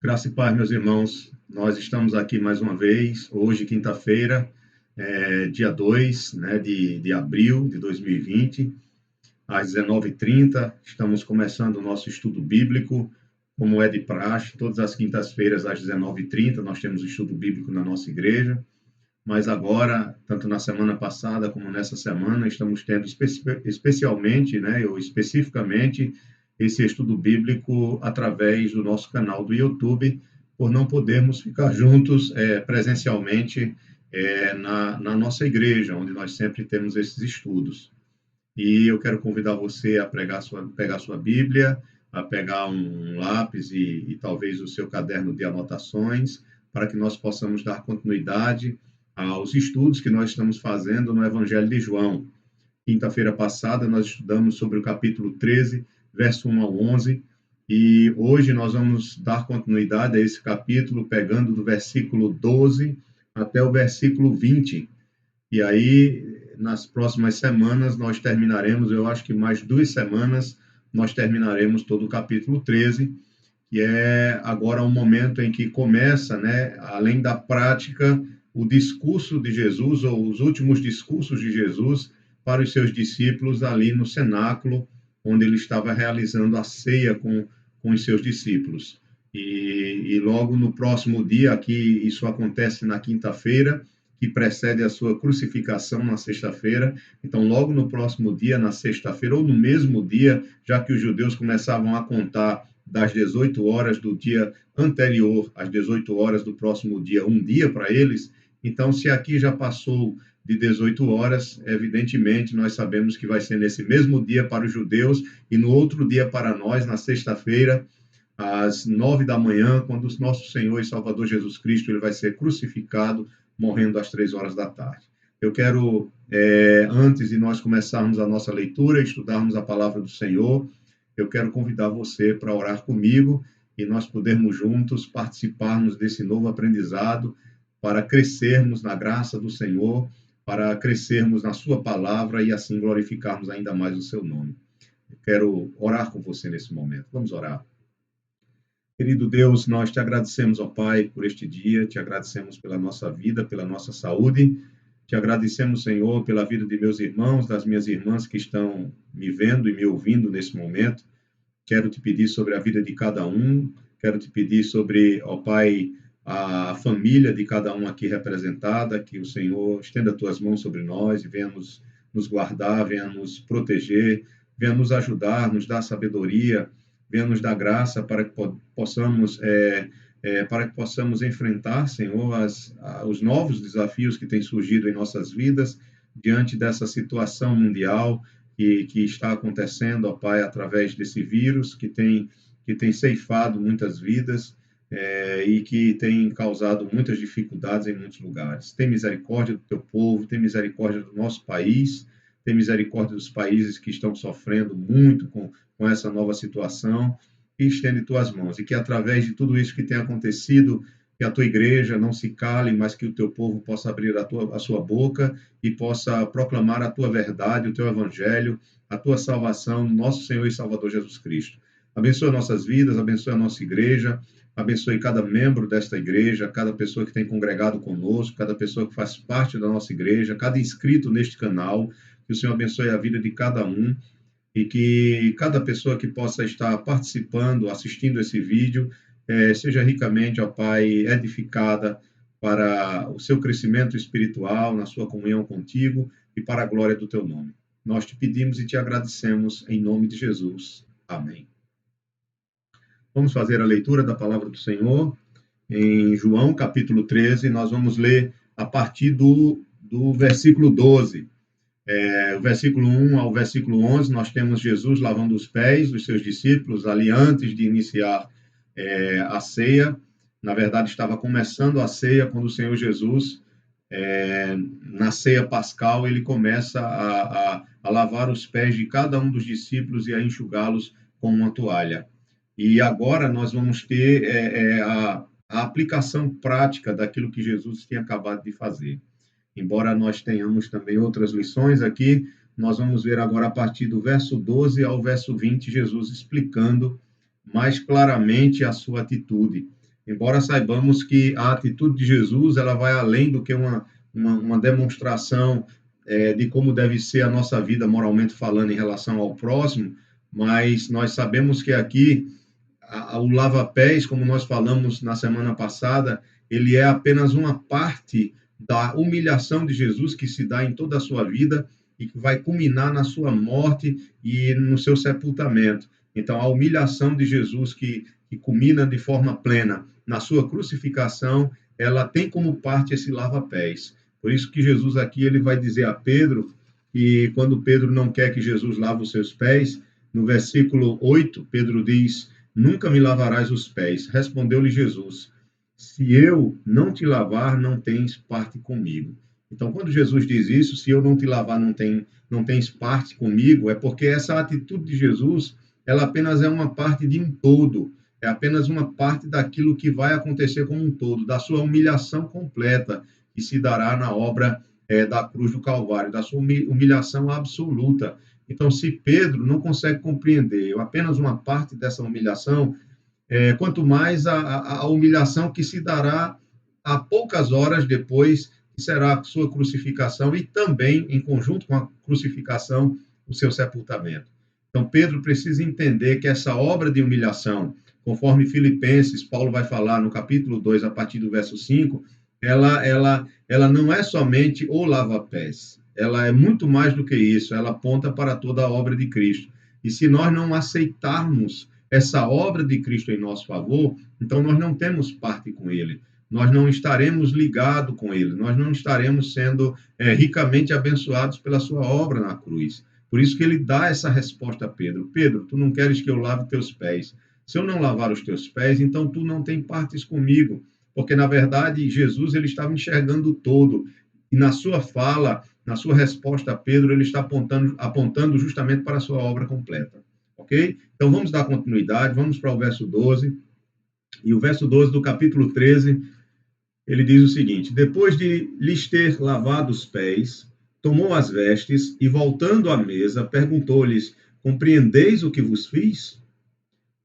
Graça e paz, meus irmãos. Nós estamos aqui mais uma vez, hoje, quinta-feira, dia 2, né, de abril de 2020, às 19h30. Estamos começando o nosso estudo bíblico, como é de praxe, todas as quintas-feiras, às 19h30, nós temos o estudo bíblico na nossa igreja. Mas agora, tanto na semana passada como nessa semana, estamos tendo especialmente, né, ou especificamente, esse estudo bíblico através do nosso canal do YouTube, por não podermos ficar juntos presencialmente na nossa igreja, onde nós sempre temos esses estudos. E eu quero convidar você a pegar sua Bíblia, a pegar um lápis e talvez o seu caderno de anotações, para que nós possamos dar continuidade aos estudos que nós estamos fazendo no Evangelho de João. Quinta-feira passada nós estudamos sobre o capítulo 13, verso 1 ao 11, e hoje nós vamos dar continuidade a esse capítulo, pegando do versículo 12 até o versículo 20. E aí, nas próximas semanas, nós terminaremos, eu acho que mais 2 semanas, nós terminaremos todo o capítulo 13, que é agora um momento em que começa, né, além da prática, o discurso de Jesus, ou os últimos discursos de Jesus para os seus discípulos ali no cenáculo, onde ele estava realizando a ceia com os seus discípulos. E logo no próximo dia, aqui isso acontece na quinta-feira, que precede a sua crucificação na sexta-feira. Então, logo no próximo dia, na sexta-feira, ou no mesmo dia, já que os judeus começavam a contar das 18 horas do dia anterior às 18 horas do próximo dia, um dia para eles. Então, se aqui já passou de 18 horas, evidentemente, nós sabemos que vai ser nesse mesmo dia para os judeus e no outro dia para nós, na sexta-feira, às 9 da manhã, quando o nosso Senhor e Salvador Jesus Cristo ele vai ser crucificado, morrendo às 3 horas da tarde. Eu quero, antes de nós começarmos a nossa leitura, estudarmos a palavra do Senhor, eu quero convidar você para orar comigo e nós podermos juntos participarmos desse novo aprendizado para crescermos na graça do Senhor, para crescermos na sua palavra e assim glorificarmos ainda mais o seu nome. Eu quero orar com você nesse momento. Vamos orar. Querido Deus, nós te agradecemos, ó Pai, por este dia, te agradecemos pela nossa vida, pela nossa saúde, te agradecemos, Senhor, pela vida de meus irmãos, das minhas irmãs que estão me vendo e me ouvindo nesse momento. Quero te pedir sobre a vida de cada um, quero te pedir sobre, ó Pai, a família de cada um aqui representada, que o Senhor estenda as tuas mãos sobre nós e venha nos guardar, venha nos proteger, venha nos ajudar, nos dar sabedoria, venha nos dar graça para que possamos enfrentar, Senhor, os novos desafios que têm surgido em nossas vidas diante dessa situação mundial que está acontecendo, ó Pai, através desse vírus que tem ceifado muitas vidas e que tem causado muitas dificuldades em muitos lugares. Tem misericórdia do teu povo, tem misericórdia do nosso país, tem misericórdia dos países que estão sofrendo muito com essa nova situação, e estende tuas mãos, e que através de tudo isso que tem acontecido, que a tua igreja não se cale, mas que o teu povo possa abrir a sua boca e possa proclamar a tua verdade, o teu evangelho, a tua salvação, nosso Senhor e Salvador Jesus Cristo. Abençoa nossas vidas, abençoa a nossa igreja, abençoe cada membro desta igreja, cada pessoa que tem congregado conosco, cada pessoa que faz parte da nossa igreja, cada inscrito neste canal, que o Senhor abençoe a vida de cada um e que cada pessoa que possa estar participando, assistindo esse vídeo, seja ricamente, ó Pai, edificada para o seu crescimento espiritual, na sua comunhão contigo e para a glória do teu nome. Nós te pedimos e te agradecemos em nome de Jesus. Amém. Vamos fazer a leitura da palavra do Senhor em João, capítulo 13. Nós vamos ler a partir do versículo 12. O versículo 1 ao versículo 11, nós temos Jesus lavando os pés dos seus discípulos ali antes de iniciar a ceia. Na verdade, estava começando a ceia quando o Senhor Jesus, na ceia pascal, ele começa a lavar os pés de cada um dos discípulos e a enxugá-los com uma toalha. E agora nós vamos ter a aplicação prática daquilo que Jesus tinha acabado de fazer. Embora nós tenhamos também outras lições aqui, nós vamos ver agora a partir do verso 12 ao verso 20, Jesus explicando mais claramente a sua atitude. embora saibamos que a atitude de Jesus ela vai além do que uma demonstração de como deve ser a nossa vida moralmente falando em relação ao próximo, mas nós sabemos que aqui o lava-pés, como nós falamos na semana passada, ele é apenas uma parte da humilhação de Jesus que se dá em toda a sua vida e que vai culminar na sua morte e no seu sepultamento. Então, a humilhação de Jesus que culmina de forma plena na sua crucificação, ela tem como parte esse lava-pés. Por isso que Jesus aqui ele vai dizer a Pedro que quando Pedro não quer que Jesus lave os seus pés, no versículo 8, Pedro diz: nunca me lavarás os pés. Respondeu-lhe Jesus: se eu não te lavar, não tens parte comigo. Então, quando Jesus diz isso, se eu não te lavar, não tens parte comigo, é porque essa atitude de Jesus, ela apenas é uma parte de um todo, é apenas uma parte daquilo que vai acontecer como um todo, da sua humilhação completa, que se dará na obra da cruz do Calvário, da sua humilhação absoluta. Então, se Pedro não consegue compreender apenas uma parte dessa humilhação, quanto mais a humilhação que se dará a poucas horas depois, que será a sua crucificação e também, em conjunto com a crucificação, o seu sepultamento. Então, Pedro precisa entender que essa obra de humilhação, conforme Filipenses, Paulo vai falar no capítulo 2, a partir do verso 5, ela não é somente o lava-pés, ela é muito mais do que isso, ela aponta para toda a obra de Cristo. E se nós não aceitarmos essa obra de Cristo em nosso favor, então nós não temos parte com ele, nós não estaremos ligados com ele, nós não estaremos sendo ricamente abençoados pela sua obra na cruz. Por isso que ele dá essa resposta a Pedro: Pedro, tu não queres que eu lave teus pés? Se eu não lavar os teus pés, então tu não tem partes comigo. Porque, na verdade, Jesus ele estava enxergando todo. E na sua fala, na sua resposta a Pedro, ele está apontando justamente para a sua obra completa. Ok? Então, vamos dar continuidade, vamos para o verso 12. E o verso 12 do capítulo 13, ele diz o seguinte: depois de lhes ter lavado os pés, tomou as vestes e, voltando à mesa, perguntou-lhes: compreendeis o que vos fiz?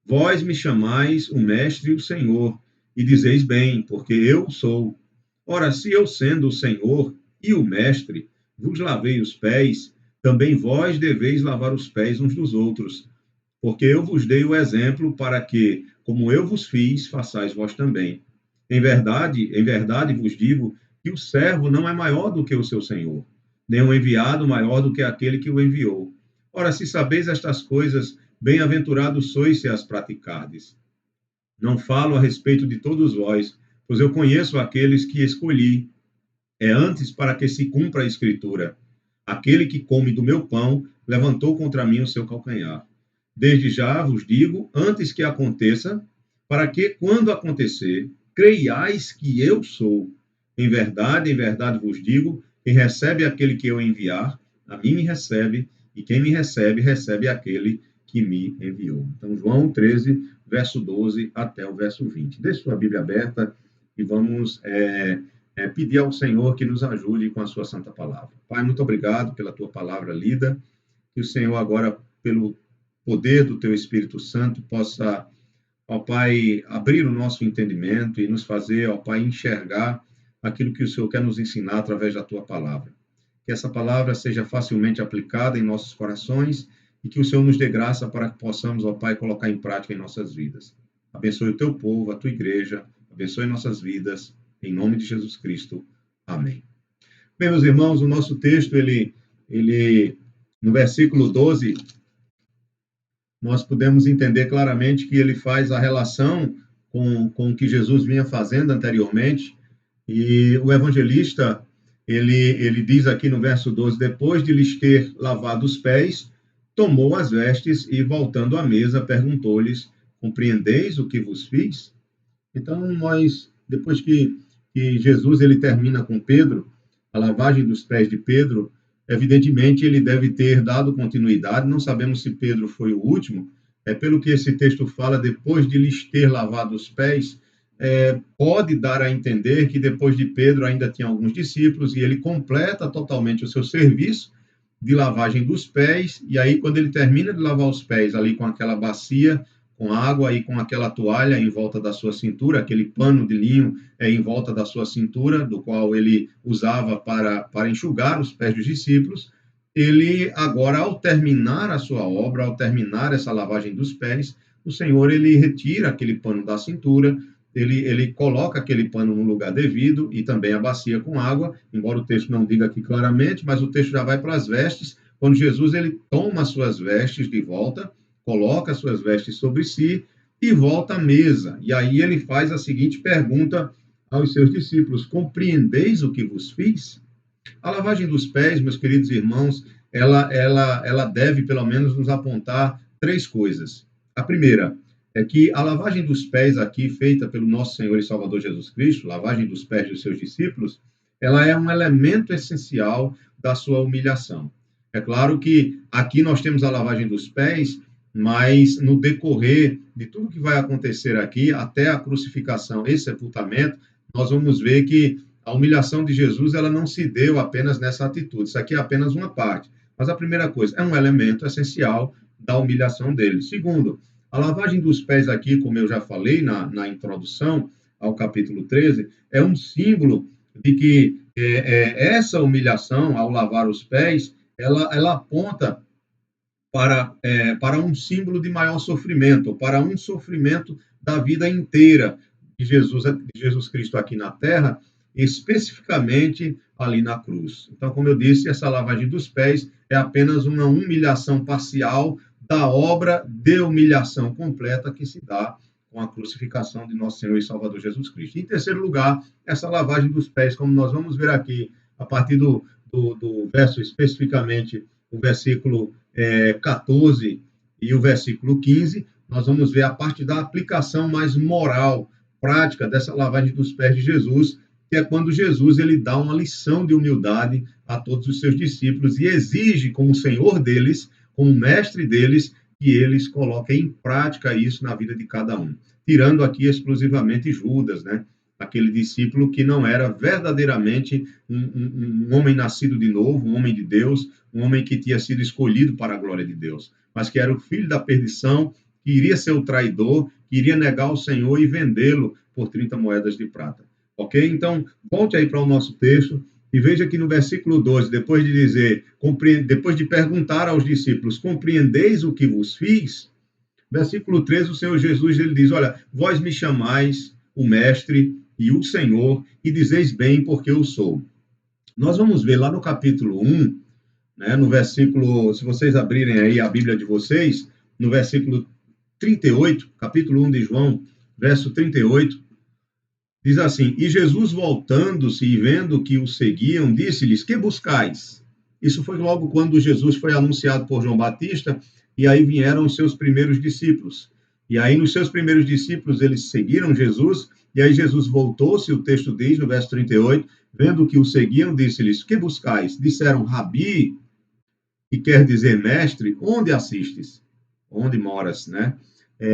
Vós me chamais o Mestre e o Senhor, e dizeis bem, porque eu sou. Ora, se eu, sendo o Senhor e o Mestre, vos lavei os pés, também vós deveis lavar os pés uns dos outros, porque eu vos dei o exemplo para que, como eu vos fiz, façais vós também. Em verdade vos digo que o servo não é maior do que o seu senhor, nem o enviado maior do que aquele que o enviou. Ora, se sabeis estas coisas, bem-aventurados sois se as praticardes. Não falo a respeito de todos vós, pois eu conheço aqueles que escolhi. É antes para que se cumpra a Escritura: aquele que come do meu pão levantou contra mim o seu calcanhar. Desde já vos digo, antes que aconteça, para que, quando acontecer, creiais que eu sou. Em verdade vos digo, quem recebe aquele que eu enviar, a mim me recebe, e quem me recebe, recebe aquele que me enviou. Então, João 13, verso 12 até o verso 20. Deixe sua Bíblia aberta e vamos pedir ao Senhor que nos ajude com a sua santa palavra. Pai, muito obrigado pela tua palavra lida, que o Senhor agora, pelo poder do teu Espírito Santo, possa, ó Pai, abrir o nosso entendimento e nos fazer, ó Pai, enxergar aquilo que o Senhor quer nos ensinar através da tua palavra. Que essa palavra seja facilmente aplicada em nossos corações e que o Senhor nos dê graça para que possamos, ó Pai, colocar em prática em nossas vidas. Abençoe o teu povo, a tua igreja, abençoe nossas vidas, em nome de Jesus Cristo. Amém. Bem, meus irmãos, o nosso texto, ele no versículo 12, nós podemos entender claramente que ele faz a relação com o que Jesus vinha fazendo anteriormente. E o evangelista, ele diz aqui no verso 12, depois de lhes ter lavado os pés, tomou as vestes e, voltando à mesa, perguntou-lhes: compreendeis o que vos fiz? Então, depois que Jesus ele termina com Pedro, a lavagem dos pés de Pedro, evidentemente ele deve ter dado continuidade. Não sabemos se Pedro foi o último. Pelo que esse texto fala, depois de lhes ter lavado os pés, pode dar a entender que depois de Pedro ainda tinha alguns discípulos e ele completa totalmente o seu serviço de lavagem dos pés. E aí, quando ele termina de lavar os pés ali com aquela bacia, com água e com aquela toalha em volta da sua cintura, aquele pano de linho em volta da sua cintura, do qual ele usava para enxugar os pés dos discípulos. Ele agora, ao terminar a sua obra, ao terminar essa lavagem dos pés, o Senhor, ele retira aquele pano da cintura, ele coloca aquele pano no lugar devido e também a bacia com água, embora o texto não diga aqui claramente, mas o texto já vai para as vestes, quando Jesus ele toma as suas vestes de volta, coloca as suas vestes sobre si e volta à mesa. E aí ele faz a seguinte pergunta aos seus discípulos: compreendeis o que vos fiz? A lavagem dos pés, meus queridos irmãos, ela deve pelo menos nos apontar três coisas. A primeira é que a lavagem dos pés aqui, feita pelo nosso Senhor e Salvador Jesus Cristo, lavagem dos pés dos seus discípulos, ela é um elemento essencial da sua humilhação. É claro que aqui nós temos a lavagem dos pés, mas no decorrer de tudo que vai acontecer aqui, até a crucificação e sepultamento, nós vamos ver que a humilhação de Jesus ela não se deu apenas nessa atitude. Isso aqui é apenas uma parte. Mas a primeira coisa, é um elemento essencial da humilhação dele. Segundo, a lavagem dos pés aqui, como eu já falei na introdução ao capítulo 13, é um símbolo de que essa humilhação, ao lavar os pés, ela aponta para um símbolo de maior sofrimento, para um sofrimento da vida inteira de Jesus Cristo aqui na Terra, especificamente ali na cruz. Então, como eu disse, essa lavagem dos pés é apenas uma humilhação parcial da obra de humilhação completa que se dá com a crucificação de nosso Senhor e Salvador Jesus Cristo. Em terceiro lugar, essa lavagem dos pés, como nós vamos ver aqui, a partir do verso, especificamente, o versículo 14 e o versículo 15, nós vamos ver a parte da aplicação mais moral, prática dessa lavagem dos pés de Jesus, que é quando Jesus ele dá uma lição de humildade a todos os seus discípulos e exige, como Senhor deles, como mestre deles, que eles coloquem em prática isso na vida de cada um. Tirando aqui exclusivamente Judas, né? Aquele discípulo que não era verdadeiramente um homem nascido de novo, um homem de Deus, um homem que tinha sido escolhido para a glória de Deus, mas que era o filho da perdição, que iria ser o traidor, que iria negar o Senhor e vendê-lo por 30 moedas de prata. Ok? Então, volte aí para o nosso texto e veja que no versículo 12, depois de dizer, depois de perguntar aos discípulos, compreendeis o que vos fiz? Versículo 13, o Senhor Jesus ele diz, olha, vós me chamais o mestre e o Senhor, e dizeis bem porque eu sou. Nós vamos ver lá no capítulo 1, né, no versículo, se vocês abrirem aí a Bíblia de vocês, no versículo 38, capítulo 1 de João, verso 38, diz assim, e Jesus voltando-se e vendo que o seguiam, disse-lhes, que buscais? Isso foi logo quando Jesus foi anunciado por João Batista, e aí vieram os seus primeiros discípulos. E aí nos seus primeiros discípulos eles seguiram Jesus, e aí Jesus voltou-se, o texto diz no verso 38, vendo que o seguiam, disse-lhes, que buscais? Disseram, Rabi, que quer dizer mestre, onde assistes? Onde moras, né?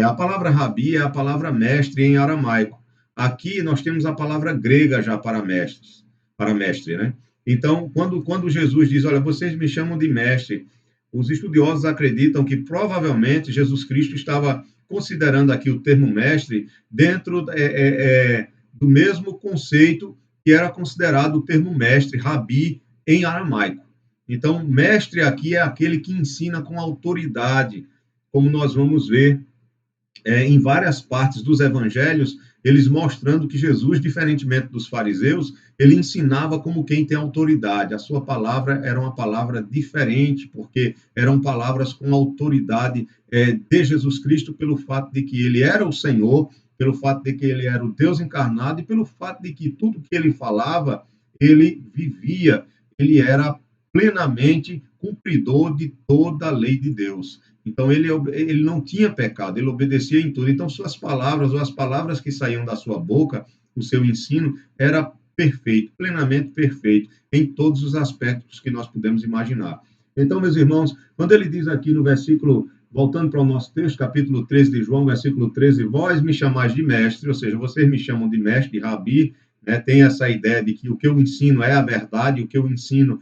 A palavra Rabi é a palavra mestre em aramaico. Aqui nós temos a palavra grega já para mestre, né? Então, quando Jesus diz, olha, vocês me chamam de mestre, os estudiosos acreditam que provavelmente Jesus Cristo estava considerando aqui o termo mestre dentro do mesmo conceito que era considerado o termo mestre, rabi, em aramaico. Então, mestre aqui é aquele que ensina com autoridade, como nós vamos ver em várias partes dos evangelhos, eles mostrando que Jesus, diferentemente dos fariseus, ele ensinava como quem tem autoridade. A sua palavra era uma palavra diferente, porque eram palavras com autoridade de Jesus Cristo, pelo fato de que ele era o Senhor, pelo fato de que ele era o Deus encarnado e pelo fato de que tudo que ele falava, ele vivia, ele era plenamente cumpridor de toda a lei de Deus. Então, ele não tinha pecado, ele obedecia em tudo. Então, suas palavras, ou as palavras que saíam da sua boca, o seu ensino, era perfeito, plenamente perfeito, em todos os aspectos que nós podemos imaginar. Então, meus irmãos, quando ele diz aqui no versículo, voltando para o nosso texto, capítulo 13 de João, versículo 13, vós me chamais de mestre, ou seja, vocês me chamam de mestre, de rabi, né, tem essa ideia de que o que eu ensino é a verdade, o que eu ensino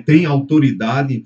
tem autoridade,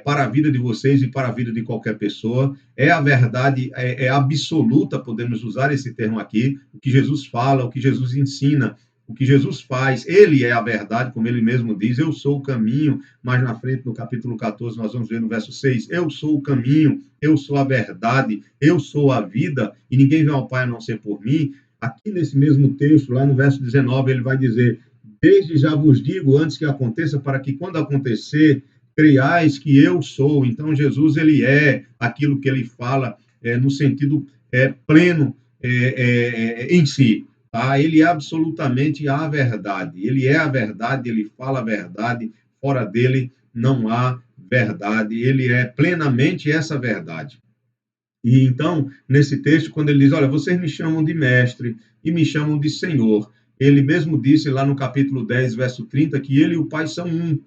para a vida de vocês e para a vida de qualquer pessoa. É a verdade, é absoluta, podemos usar esse termo aqui, o que Jesus fala, o que Jesus ensina, o que Jesus faz, ele é a verdade, como ele mesmo diz, eu sou o caminho. Mais na frente, no capítulo 14, nós vamos ver no verso 6, eu sou o caminho, eu sou a verdade, eu sou a vida, e ninguém vem ao Pai a não ser por mim. Aqui nesse mesmo texto, lá no verso 19, ele vai dizer, desde já vos digo, antes que aconteça, para que quando acontecer, creiais que eu sou. Então, Jesus, ele é aquilo que ele fala no sentido pleno em si. Tá? Ele é absolutamente a verdade. Ele é a verdade, ele fala a verdade. Fora dele não há verdade. Ele é plenamente essa verdade. E então, nesse texto, quando ele diz, olha, vocês me chamam de mestre e me chamam de Senhor, ele mesmo disse lá no capítulo 10, verso 30, que ele e o Pai são um.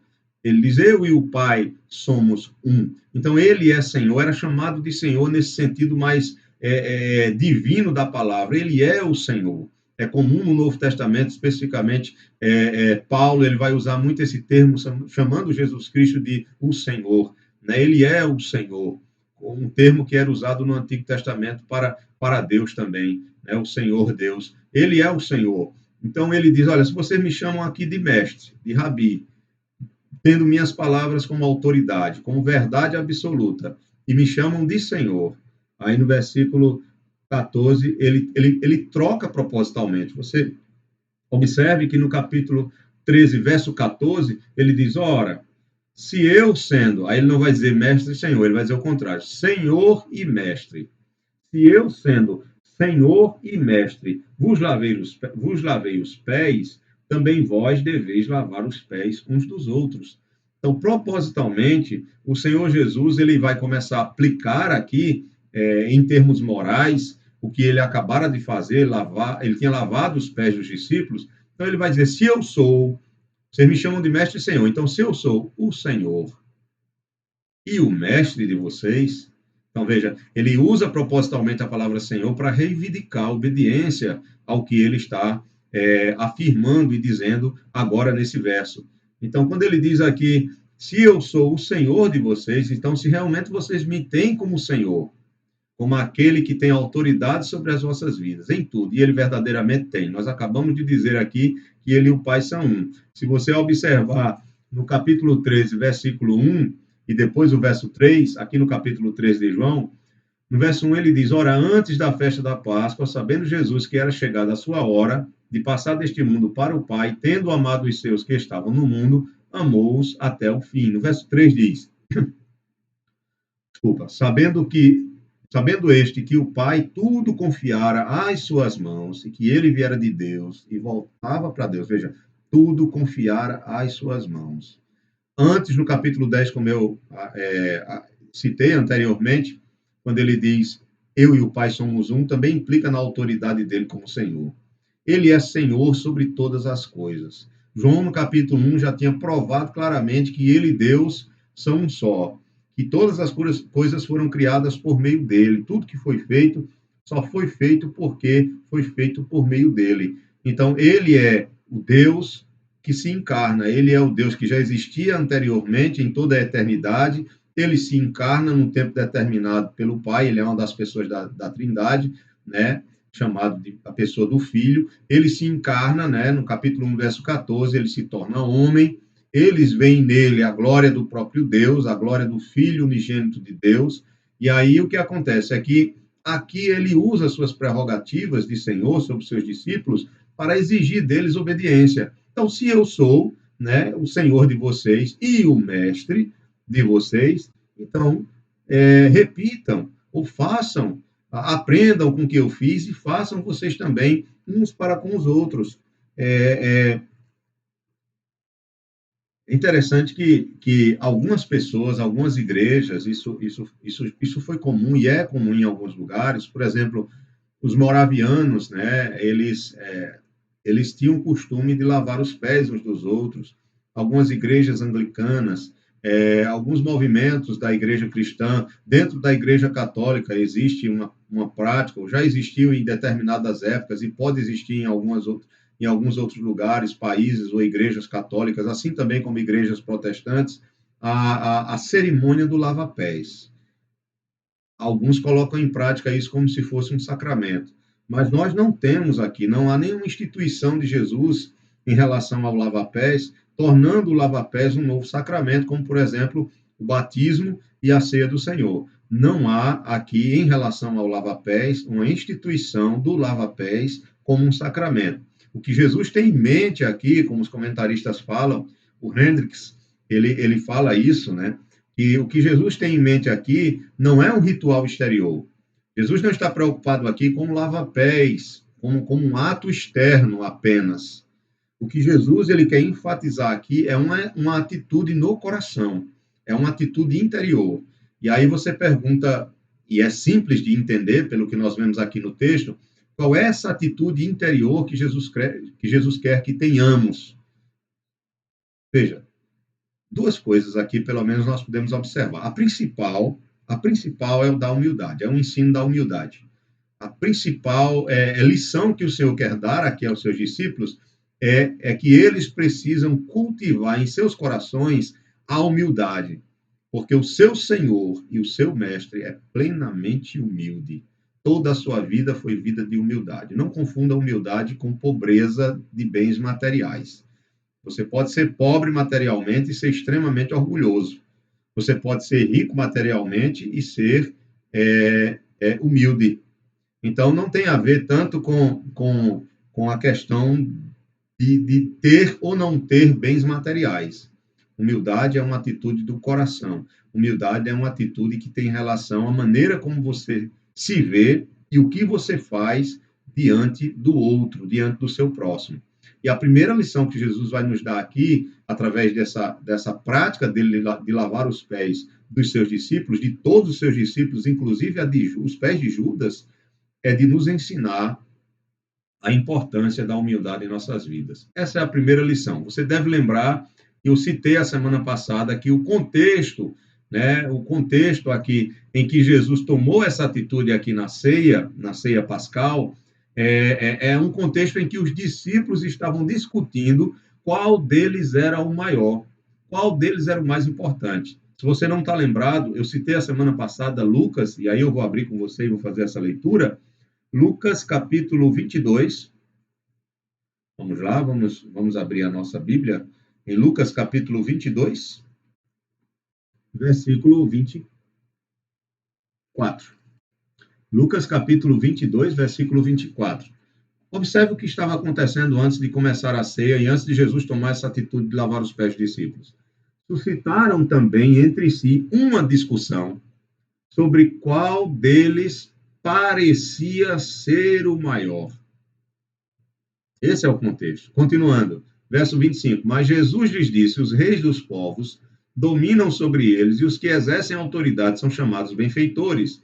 Ele diz, eu e o Pai somos um. Então, ele é Senhor, era chamado de Senhor nesse sentido mais divino da palavra. Ele é o Senhor. É comum no Novo Testamento, especificamente, Paulo, ele vai usar muito esse termo, chamando Jesus Cristo de o Senhor. Né? Ele é o Senhor, um termo que era usado no Antigo Testamento para Deus também, né? O Senhor Deus. Ele é o Senhor. Então, ele diz, olha, se vocês me chamam aqui de mestre, de rabi, tendo minhas palavras como autoridade, como verdade absoluta, e me chamam de Senhor. Aí no versículo 14, ele troca propositalmente. Você observe que no capítulo 13, verso 14, ele diz, ora, se eu sendo, aí ele não vai dizer mestre e senhor, ele vai dizer o contrário, senhor e mestre. Se eu sendo senhor e mestre vos lavei os pés, também vós deveis lavar os pés uns dos outros. Então, propositalmente, o Senhor Jesus ele vai começar a aplicar aqui, em termos morais, o que ele acabara de fazer, ele tinha lavado os pés dos discípulos, então ele vai dizer, se eu sou, vocês me chamam de mestre e senhor, então se eu sou o Senhor e o mestre de vocês, então veja, ele usa propositalmente a palavra Senhor para reivindicar a obediência ao que ele está afirmando e dizendo agora nesse verso. Então, quando ele diz aqui, se eu sou o Senhor de vocês, então se realmente vocês me têm como Senhor, como aquele que tem autoridade sobre as vossas vidas, em tudo, e ele verdadeiramente tem. Nós acabamos de dizer aqui que ele e o Pai são um. Se você observar no capítulo 13, versículo 1, e depois o verso 3, aqui no capítulo 13 de João, no verso 1 ele diz, ora, antes da festa da Páscoa, sabendo Jesus que era chegada a sua hora de passar deste mundo para o Pai, tendo amado os seus que estavam no mundo, amou-os até o fim. No verso 3 diz, desculpa, sabendo este que o Pai tudo confiara às suas mãos e que ele viera de Deus e voltava para Deus. Veja, tudo confiara às suas mãos. Antes, no capítulo 10, como eu citei anteriormente, quando ele diz eu e o Pai somos um, também implica na autoridade dele como Senhor. Ele é Senhor sobre todas as coisas. João, no capítulo 1, já tinha provado claramente que ele e Deus são um só, que todas as coisas foram criadas por meio dele. Tudo que foi feito só foi feito porque foi feito por meio dele. Então, ele é o Deus que se encarna. Ele é o Deus que já existia anteriormente, em toda a eternidade. Ele se encarna num tempo determinado pelo Pai. Ele é uma das pessoas da Trindade, né? Chamado de a pessoa do Filho. Ele se encarna, né? No capítulo 1, verso 14, ele se torna homem. Eles veem nele a glória do próprio Deus, a glória do Filho unigênito de Deus. E aí o que acontece é que aqui ele usa suas prerrogativas de Senhor sobre seus discípulos para exigir deles obediência. Então, se eu sou, né, o Senhor de vocês e o mestre de vocês, então repitam ou façam, aprendam com o que eu fiz e façam vocês também uns para com os outros. É interessante que algumas pessoas, algumas igrejas, isso foi comum e é comum em alguns lugares, por exemplo, os moravianos, né, eles tinham o costume de lavar os pés uns dos outros. Algumas igrejas anglicanas, alguns movimentos da igreja cristã, dentro da igreja católica existe uma prática, ou já existiu em determinadas épocas e pode existir em alguns outros lugares, países ou igrejas católicas, assim também como igrejas protestantes, a cerimônia do lava-pés. Alguns colocam em prática isso como se fosse um sacramento. Mas nós não temos aqui, não há nenhuma instituição de Jesus em relação ao lava-pés, tornando o lava-pés um novo sacramento, como, por exemplo, o batismo e a ceia do Senhor. Não há aqui, em relação ao lava-pés, uma instituição do lava-pés como um sacramento. O que Jesus tem em mente aqui, como os comentaristas falam, o Hendricks, ele fala isso, né? E o que Jesus tem em mente aqui não é um ritual exterior. Jesus não está preocupado aqui com lava-pés, como um ato externo apenas. O que Jesus ele quer enfatizar aqui é uma atitude no coração, é uma atitude interior. E aí você pergunta, e é simples de entender pelo que nós vemos aqui no texto, qual é essa atitude interior que Jesus quer que tenhamos? Veja, duas coisas aqui, pelo menos, nós podemos observar. A principal é o da humildade, é o ensino da humildade. A principal lição que o Senhor quer dar aqui aos seus discípulos é que eles precisam cultivar em seus corações a humildade, porque o seu Senhor e o seu Mestre é plenamente humilde. Toda a sua vida foi vida de humildade. Não confunda humildade com pobreza de bens materiais. Você pode ser pobre materialmente e ser extremamente orgulhoso. Você pode ser rico materialmente e ser humilde. Então, não tem a ver tanto com a questão de ter ou não ter bens materiais. Humildade é uma atitude do coração. Humildade é uma atitude que tem relação à maneira como você se vê e o que você faz diante do outro, diante do seu próximo. E a primeira lição que Jesus vai nos dar aqui, através dessa prática dele de lavar os pés dos seus discípulos, de todos os seus discípulos, inclusive os pés de Judas, é de nos ensinar a importância da humildade em nossas vidas. Essa é a primeira lição. Você deve lembrar, eu citei a semana passada que o contexto aqui em que Jesus tomou essa atitude aqui na ceia pascal, é um contexto em que os discípulos estavam discutindo qual deles era o maior, qual deles era o mais importante. Se você não está lembrado, eu citei a semana passada Lucas, e aí eu vou abrir com você e vou fazer essa leitura, Lucas capítulo 22. Vamos lá, vamos abrir a nossa Bíblia em Lucas capítulo 22, versículo 24. Lucas capítulo 22, versículo 24. Observe o que estava acontecendo antes de começar a ceia e antes de Jesus tomar essa atitude de lavar os pés dos discípulos. Suscitaram também entre si uma discussão sobre qual deles parecia ser o maior. Esse é o contexto. Continuando, verso 25. Mas Jesus lhes disse: os reis dos povos dominam sobre eles, e os que exercem autoridade são chamados benfeitores.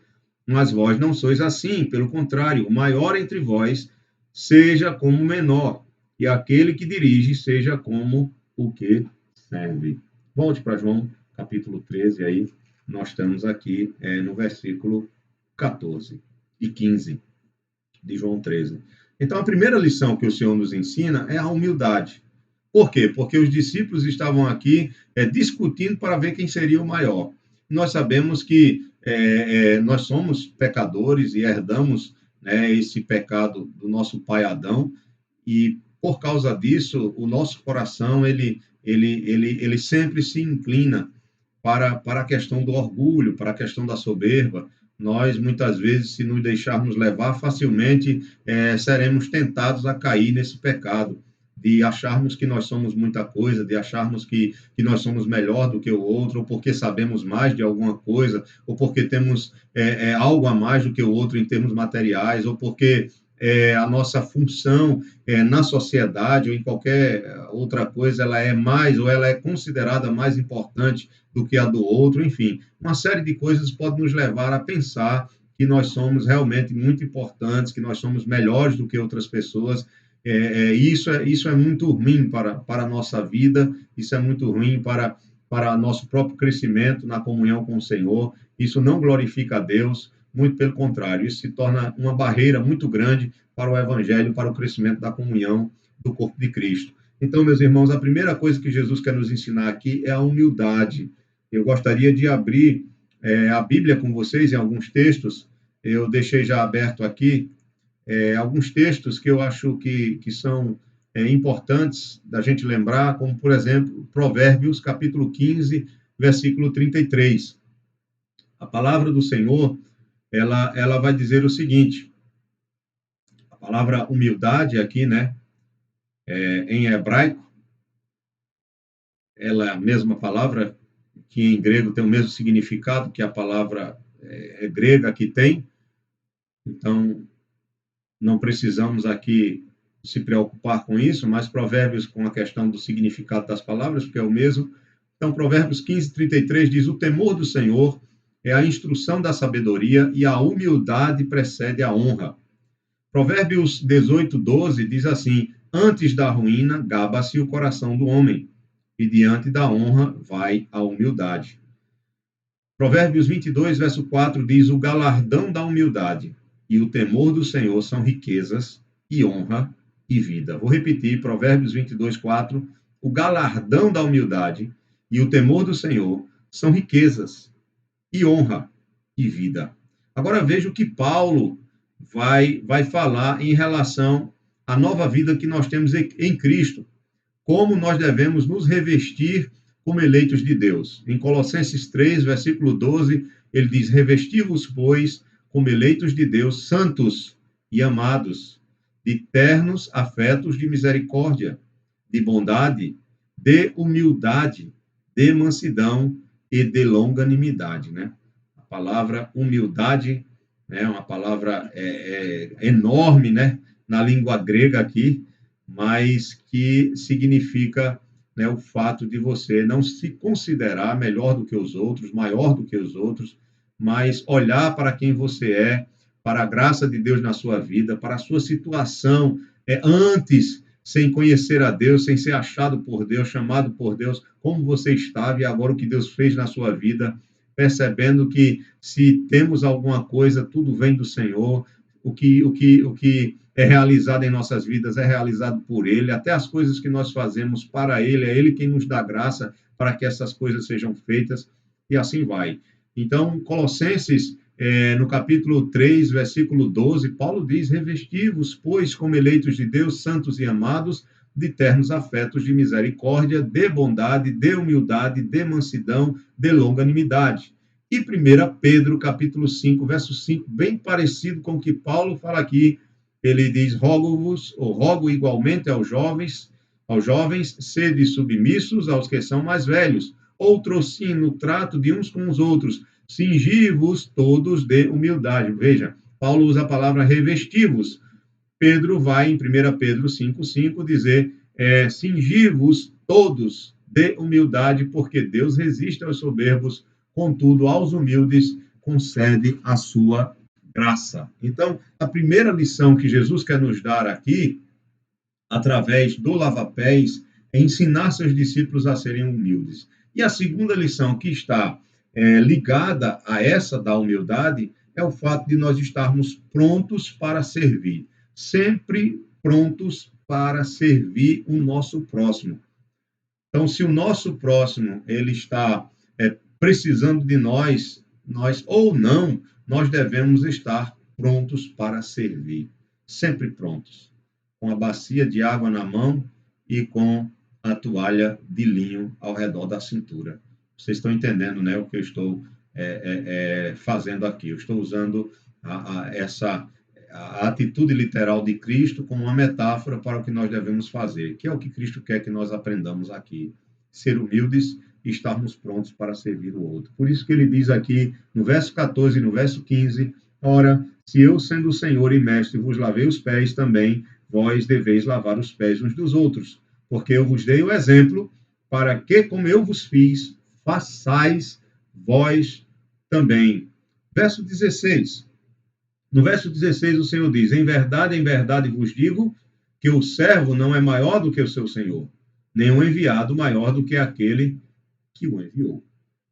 Mas vós não sois assim, pelo contrário, o maior entre vós seja como o menor, e aquele que dirige seja como o que serve. Volte para João, capítulo 13, aí nós estamos aqui no versículo 14 e 15 de João 13. Então, a primeira lição que o Senhor nos ensina é a humildade. Por quê? Porque os discípulos estavam aqui discutindo para ver quem seria o maior. Nós sabemos que nós somos pecadores e herdamos esse pecado do nosso pai Adão, e por causa disso, o nosso coração ele sempre se inclina para a questão do orgulho, para a questão da soberba. Nós, muitas vezes, se nos deixarmos levar, facilmente seremos tentados a cair nesse pecado, de acharmos que nós somos muita coisa, de acharmos que nós somos melhor do que o outro, ou porque sabemos mais de alguma coisa, ou porque temos algo a mais do que o outro em termos materiais, ou porque a nossa função na sociedade ou em qualquer outra coisa, ela é mais, ou ela é considerada mais importante do que a do outro, enfim. Uma série de coisas pode nos levar a pensar que nós somos realmente muito importantes, que nós somos melhores do que outras pessoas. Isso é muito ruim para a nossa vida, isso é muito ruim para nosso próprio crescimento na comunhão com o Senhor. Isso não glorifica a Deus, muito pelo contrário, isso se torna uma barreira muito grande para o evangelho, para o crescimento da comunhão do corpo de Cristo. Então, meus irmãos, a primeira coisa que Jesus quer nos ensinar aqui é a humildade. Eu gostaria de abrir a Bíblia com vocês em alguns textos. Eu deixei já aberto aqui alguns textos que eu acho que são importantes da gente lembrar, como, por exemplo, Provérbios, capítulo 15, versículo 33. A palavra do Senhor, ela vai dizer o seguinte, a palavra humildade aqui, né, em hebraico, ela é a mesma palavra que em grego tem o mesmo significado que a palavra grega que tem, então não precisamos aqui se preocupar com isso, mas Provérbios com a questão do significado das palavras, porque é o mesmo. Então, Provérbios 15, 33 diz: o temor do Senhor é a instrução da sabedoria e a humildade precede a honra. Provérbios 18, 12 diz assim: antes da ruína, gaba-se o coração do homem, e diante da honra vai a humildade. Provérbios 22, verso 4 diz: o galardão da humildade e o temor do Senhor são riquezas e honra e vida. Vou repetir, Provérbios 22, 4. O galardão da humildade e o temor do Senhor são riquezas e honra e vida. Agora veja o que Paulo vai falar em relação à nova vida que nós temos em Cristo. Como nós devemos nos revestir como eleitos de Deus. Em Colossenses 3, versículo 12, ele diz: revesti-vos, pois, como eleitos de Deus, santos e amados, de ternos afetos de misericórdia, de bondade, de humildade, de mansidão e de longanimidade, né? A palavra humildade, né, é uma palavra enorme, né, na língua grega aqui, mas que significa, né, o fato de você não se considerar melhor do que os outros, maior do que os outros, mas olhar para quem você é, para a graça de Deus na sua vida, para a sua situação antes, sem conhecer a Deus, sem ser achado por Deus, chamado por Deus, como você estava e agora o que Deus fez na sua vida, percebendo que se temos alguma coisa, tudo vem do Senhor, o que é realizado em nossas vidas é realizado por Ele, até as coisas que nós fazemos para Ele, é Ele quem nos dá graça para que essas coisas sejam feitas, e assim vai. Então, Colossenses, no capítulo 3, versículo 12, Paulo diz: revesti-vos, pois, como eleitos de Deus, santos e amados, de ternos afetos de misericórdia, de bondade, de humildade, de mansidão, de longanimidade. E 1 Pedro, capítulo 5, verso 5, bem parecido com o que Paulo fala aqui, ele diz: rogo-vos, ou rogo igualmente aos jovens, sede submissos aos que são mais velhos, outrossim no trato de uns com os outros, cingi-vos todos de humildade. Veja, Paulo usa a palavra revesti-vos. Pedro vai em 1 Pedro 5,5 dizer: cingi-vos todos de humildade, porque Deus resiste aos soberbos, contudo, aos humildes concede a sua graça. Então, a primeira lição que Jesus quer nos dar aqui, através do lava-pés, é ensinar seus discípulos a serem humildes. E a segunda lição que está ligada a essa da humildade é o fato de nós estarmos prontos para servir. Sempre prontos para servir o nosso próximo. Então, se o nosso próximo ele está precisando de nós ou não, nós devemos estar prontos para servir. Sempre prontos. Com a bacia de água na mão e com a toalha de linho ao redor da cintura. Vocês estão entendendo, né, o que eu estou fazendo aqui. Eu estou usando a atitude literal de Cristo como uma metáfora para o que nós devemos fazer, que é o que Cristo quer que nós aprendamos aqui. Ser humildes e estarmos prontos para servir o outro. Por isso que ele diz aqui, no verso 14 e no verso 15, ora, se eu, sendo o Senhor e Mestre, vos lavei os pés, também vós deveis lavar os pés uns dos outros, porque eu vos dei o exemplo, para que, como eu vos fiz, façais vós também. Verso 16. No verso 16, o Senhor diz: em verdade vos digo que o servo não é maior do que o seu senhor, nem o enviado maior do que aquele que o enviou.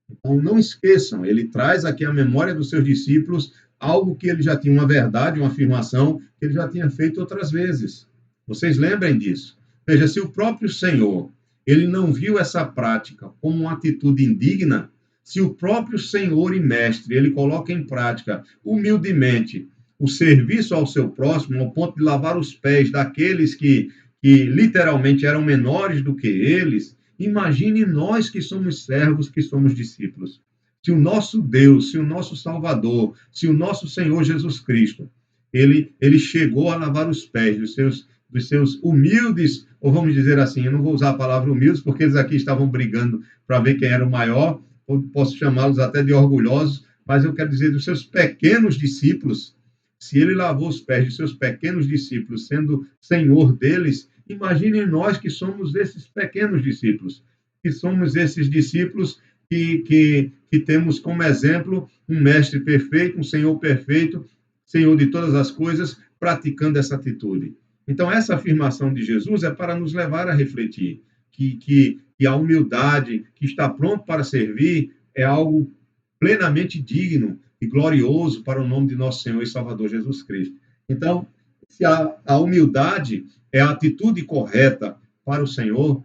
Então, não esqueçam, ele traz aqui a memória dos seus discípulos algo que ele já tinha uma verdade, uma afirmação que ele já tinha feito outras vezes. Vocês lembrem disso. Veja, se o próprio Senhor, ele não viu essa prática como uma atitude indigna, se o próprio Senhor e Mestre, ele coloca em prática humildemente o serviço ao seu próximo, ao ponto de lavar os pés daqueles que literalmente eram menores do que eles, imagine nós que somos servos, que somos discípulos. Se o nosso Deus, se o nosso Salvador, se o nosso Senhor Jesus Cristo, ele chegou a lavar os pés dos seus humildes, ou vamos dizer assim, eu não vou usar a palavra humildes, porque eles aqui estavam brigando para ver quem era o maior, ou posso chamá-los até de orgulhosos, mas eu quero dizer dos seus pequenos discípulos. Se ele lavou os pés de seus pequenos discípulos, sendo Senhor deles, imagine nós que somos esses pequenos discípulos, que somos esses discípulos que temos como exemplo um mestre perfeito, um Senhor perfeito, Senhor de todas as coisas, praticando essa atitude. Então, essa afirmação de Jesus é para nos levar a refletir que a humildade, que está pronto para servir, é algo plenamente digno e glorioso para o nome de nosso Senhor e Salvador Jesus Cristo. Então, se a humildade é a atitude correta para o Senhor,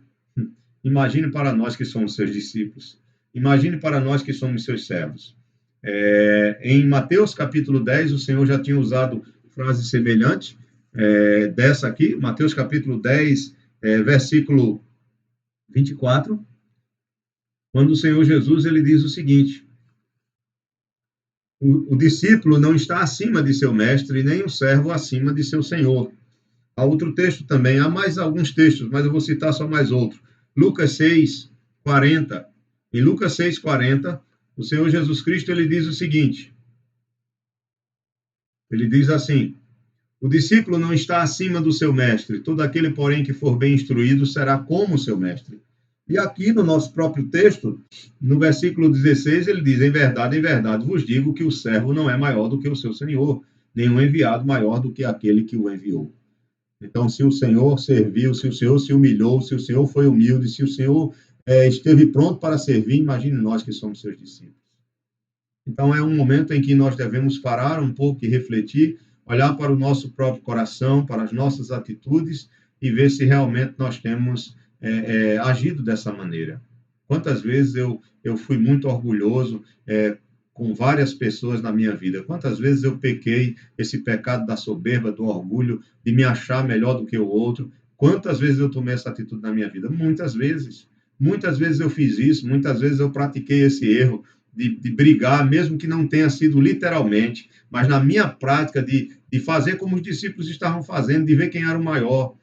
imagine para nós que somos seus discípulos. Imagine para nós que somos seus servos. Em Mateus capítulo 10, o Senhor já tinha usado frase semelhante dessa aqui, Mateus capítulo 10, versículo 24, quando o Senhor Jesus ele diz o seguinte: o discípulo não está acima de seu mestre, nem o servo acima de seu senhor. Há outro texto também, há mais alguns textos, mas eu vou citar só mais outro. Lucas 6, 40. Em Lucas 6, 40, o Senhor Jesus Cristo ele diz o seguinte: ele diz assim: o discípulo não está acima do seu mestre, todo aquele, porém, que for bem instruído será como o seu mestre. E aqui no nosso próprio texto, no versículo 16, ele diz: em verdade, vos digo que o servo não é maior do que o seu senhor, nem o enviado maior do que aquele que o enviou. Então, se o Senhor serviu, se o Senhor se humilhou, se o Senhor foi humilde, se o Senhor esteve pronto para servir, imagine nós que somos seus discípulos. Então, é um momento em que nós devemos parar um pouco e refletir, olhar para o nosso próprio coração, para as nossas atitudes e ver se realmente nós temos agido dessa maneira. Quantas vezes eu fui muito orgulhoso com várias pessoas na minha vida? Quantas vezes eu pequei esse pecado da soberba, do orgulho, de me achar melhor do que o outro? Quantas vezes eu tomei essa atitude na minha vida? Muitas vezes. Muitas vezes eu fiz isso, muitas vezes eu pratiquei esse erro de brigar, mesmo que não tenha sido literalmente, mas na minha prática de fazer como os discípulos estavam fazendo, de ver quem era o maior.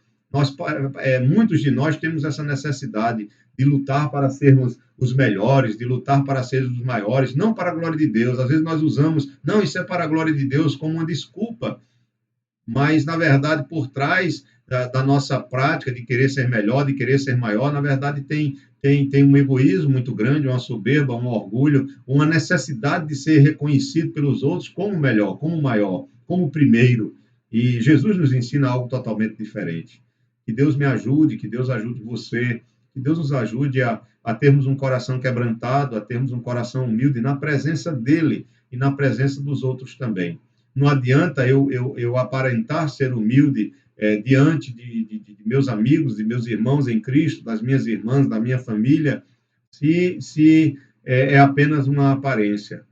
Muitos de nós temos essa necessidade de lutar para sermos os melhores, de lutar para sermos os maiores, não para a glória de Deus. Às vezes nós usamos, não, isso é para a glória de Deus, como uma desculpa, mas, na verdade, por trás da nossa prática de querer ser melhor, de querer ser maior, na verdade, tem um egoísmo muito grande, uma soberba, um orgulho, uma necessidade de ser reconhecido pelos outros como melhor, como maior, como primeiro. E Jesus nos ensina algo totalmente diferente. Que Deus me ajude, que Deus ajude você, que Deus nos ajude a termos um coração quebrantado, a termos um coração humilde na presença dEle e na presença dos outros também. Não adianta eu aparentar ser humilde diante de meus amigos, de meus irmãos em Cristo, das minhas irmãs, da minha família, se é apenas uma aparência.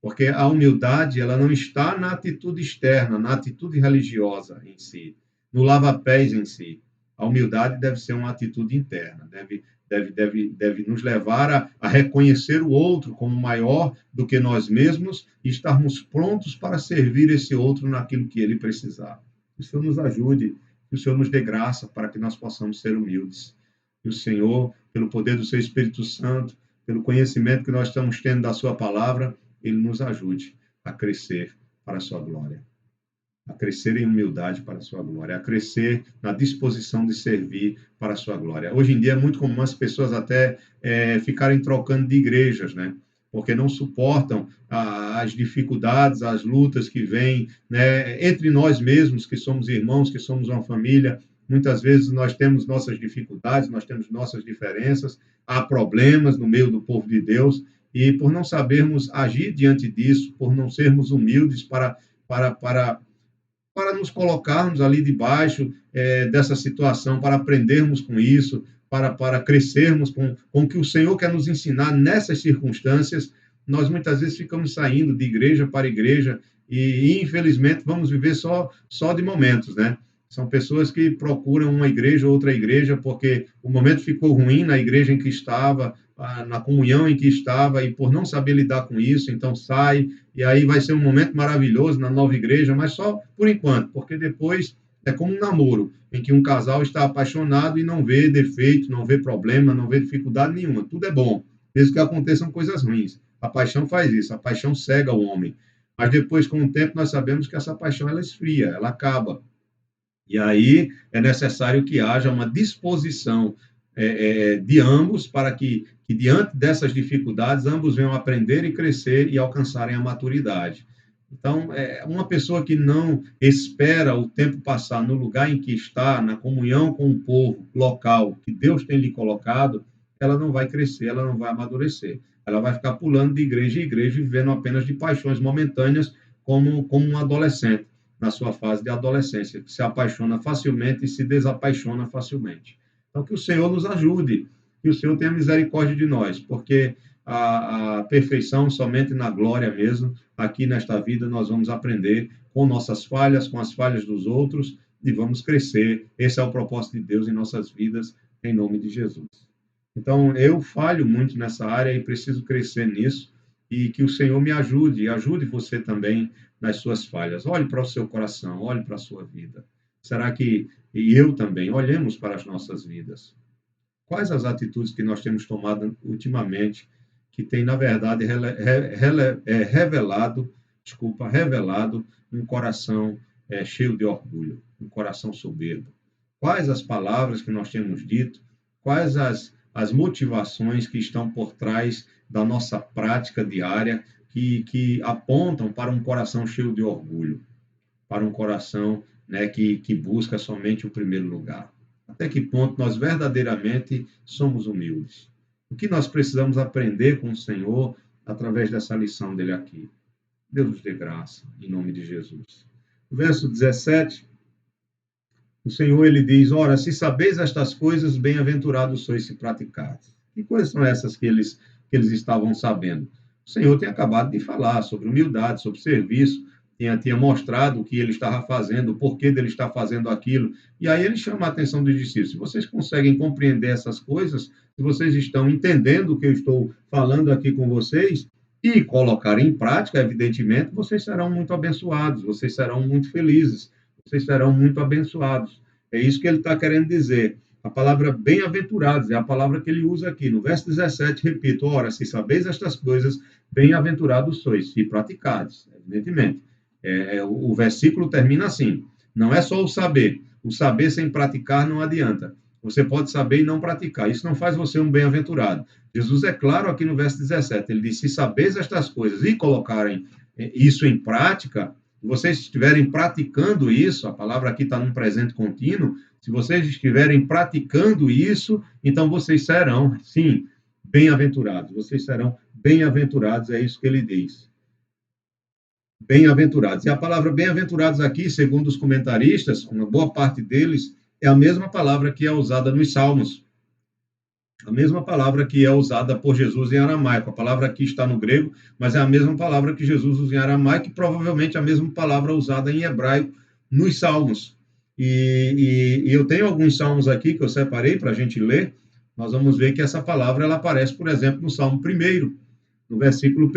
Porque a humildade ela não está na atitude externa, na atitude religiosa em si, no lava-pés em si. A humildade deve ser uma atitude interna, deve nos levar a reconhecer o outro como maior do que nós mesmos e estarmos prontos para servir esse outro naquilo que ele precisar. Que o Senhor nos ajude, que o Senhor nos dê graça para que nós possamos ser humildes. Que o Senhor, pelo poder do seu Espírito Santo, pelo conhecimento que nós estamos tendo da sua palavra, ele nos ajude a crescer para a sua glória. A crescer em humildade para a sua glória, a crescer na disposição de servir para a sua glória. Hoje em dia é muito comum as pessoas até ficarem trocando de igrejas, né? Porque não suportam as dificuldades, as lutas que vêm, né? Entre nós mesmos, que somos irmãos, que somos uma família. Muitas vezes nós temos nossas dificuldades, nós temos nossas diferenças, há problemas no meio do povo de Deus, e por não sabermos agir diante disso, por não sermos humildes para nos colocarmos ali debaixo dessa situação, para aprendermos com isso, para crescermos com o que o Senhor quer nos ensinar nessas circunstâncias, nós muitas vezes ficamos saindo de igreja para igreja e infelizmente, vamos viver só de momentos, né? São pessoas que procuram uma igreja ou outra igreja porque o momento ficou ruim na igreja em que estava, na comunhão em que estava, e por não saber lidar com isso, então sai, e aí vai ser um momento maravilhoso na nova igreja, mas só por enquanto, porque depois é como um namoro, em que um casal está apaixonado e não vê defeito, não vê problema, não vê dificuldade nenhuma. Tudo é bom, mesmo que aconteçam coisas ruins. A paixão faz isso, a paixão cega o homem. Mas depois, com o tempo, nós sabemos que essa paixão ela esfria, ela acaba. E aí é necessário que haja uma disposição de ambos para que, diante dessas dificuldades, ambos venham aprender e crescer e alcançarem a maturidade. Então, uma pessoa que não espera o tempo passar no lugar em que está, na comunhão com o povo local que Deus tem lhe colocado, ela não vai crescer, ela não vai amadurecer. Ela vai ficar pulando de igreja em igreja e vivendo apenas de paixões momentâneas, como um adolescente na sua fase de adolescência, que se apaixona facilmente e se desapaixona facilmente. Então, que o Senhor nos ajude, que o Senhor tenha misericórdia de nós, porque a perfeição somente na glória mesmo, aqui nesta vida nós vamos aprender com nossas falhas, com as falhas dos outros, e vamos crescer. Esse é o propósito de Deus em nossas vidas, em nome de Jesus. Então, eu falho muito nessa área e preciso crescer nisso, e que o Senhor me ajude, e ajude você também nas suas falhas. Olhe para o seu coração, olhe para a sua vida. Será que, e eu também, olhemos para as nossas vidas? Quais as atitudes que nós temos tomado ultimamente que tem, na verdade, revelado um coração cheio de orgulho, um coração soberbo? Quais as palavras que nós temos dito? Quais as motivações que estão por trás da nossa prática diária que apontam para um coração cheio de orgulho, para um coração, né, que busca somente o primeiro lugar? Até que ponto nós verdadeiramente somos humildes? O que nós precisamos aprender com o Senhor através dessa lição dele aqui? Deus nos dê graça, em nome de Jesus. No verso 17, o Senhor ele diz: ora, se sabeis estas coisas, bem-aventurados sois se praticares. Que coisas são essas que eles estavam sabendo? O Senhor tem acabado de falar sobre humildade, sobre serviço, tinha mostrado o que ele estava fazendo, o porquê dele estar fazendo aquilo. E aí ele chama a atenção dos discípulos: se vocês conseguem compreender essas coisas, se vocês estão entendendo o que eu estou falando aqui com vocês, e colocarem em prática, evidentemente, vocês serão muito abençoados, vocês serão muito felizes, vocês serão muito abençoados. É isso que ele está querendo dizer. A palavra bem-aventurados é a palavra que ele usa aqui. No verso 17, repito: ora, se sabeis estas coisas, bem-aventurados sois, se praticares, evidentemente. O versículo termina assim. Não é só o saber sem praticar não adianta. Você pode saber e não praticar. Isso não faz você um bem-aventurado. Jesus é claro aqui no verso 17. Ele diz: se sabeis estas coisas e colocarem isso em prática, se vocês estiverem praticando isso, a palavra aqui está num presente contínuo, se vocês estiverem praticando isso, então vocês serão, sim, bem-aventurados. Vocês serão bem-aventurados, é isso que ele diz. Bem-aventurados. E a palavra bem-aventurados aqui, segundo os comentaristas, uma boa parte deles, é a mesma palavra que é usada nos Salmos. A mesma palavra que é usada por Jesus em aramaico. A palavra aqui está no grego, mas é a mesma palavra que Jesus usa em aramaico e provavelmente a mesma palavra usada em hebraico nos Salmos. E eu tenho alguns salmos aqui que eu separei para a gente ler. Nós vamos ver que essa palavra ela aparece, por exemplo, no Salmo 1, no versículo 1,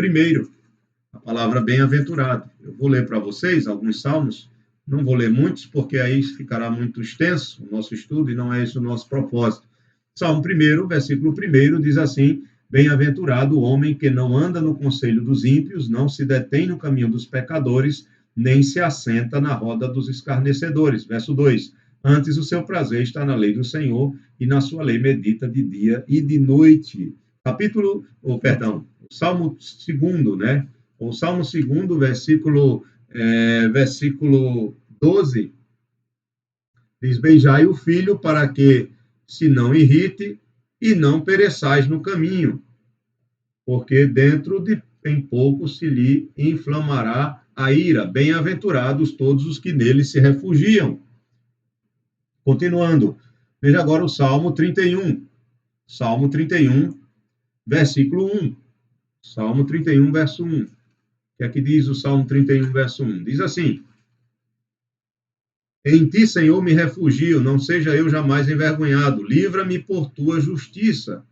a palavra bem-aventurado. Eu vou ler para vocês alguns salmos, não vou ler muitos, porque aí ficará muito extenso o nosso estudo e não é esse o nosso propósito. Salmo 1, versículo 1, diz assim: bem-aventurado o homem que não anda no conselho dos ímpios, não se detém no caminho dos pecadores, nem se assenta na roda dos escarnecedores. Verso 2: antes o seu prazer está na lei do Senhor, e na sua lei medita de dia e de noite. Salmo 2, né? O Salmo 2, versículo 12, diz: beijai o filho para que se não irrite e não pereçais no caminho, porque dentro de em pouco se lhe inflamará a ira. Bem-aventurados todos os que nele se refugiam. Continuando, Veja agora o Salmo 31. Salmo 31, versículo 1. Salmo 31, verso 1. O que é que diz o Salmo 31, verso 1? Diz assim: Em ti, Senhor, me refugio, não seja eu jamais envergonhado. Livra-me por tua justiça.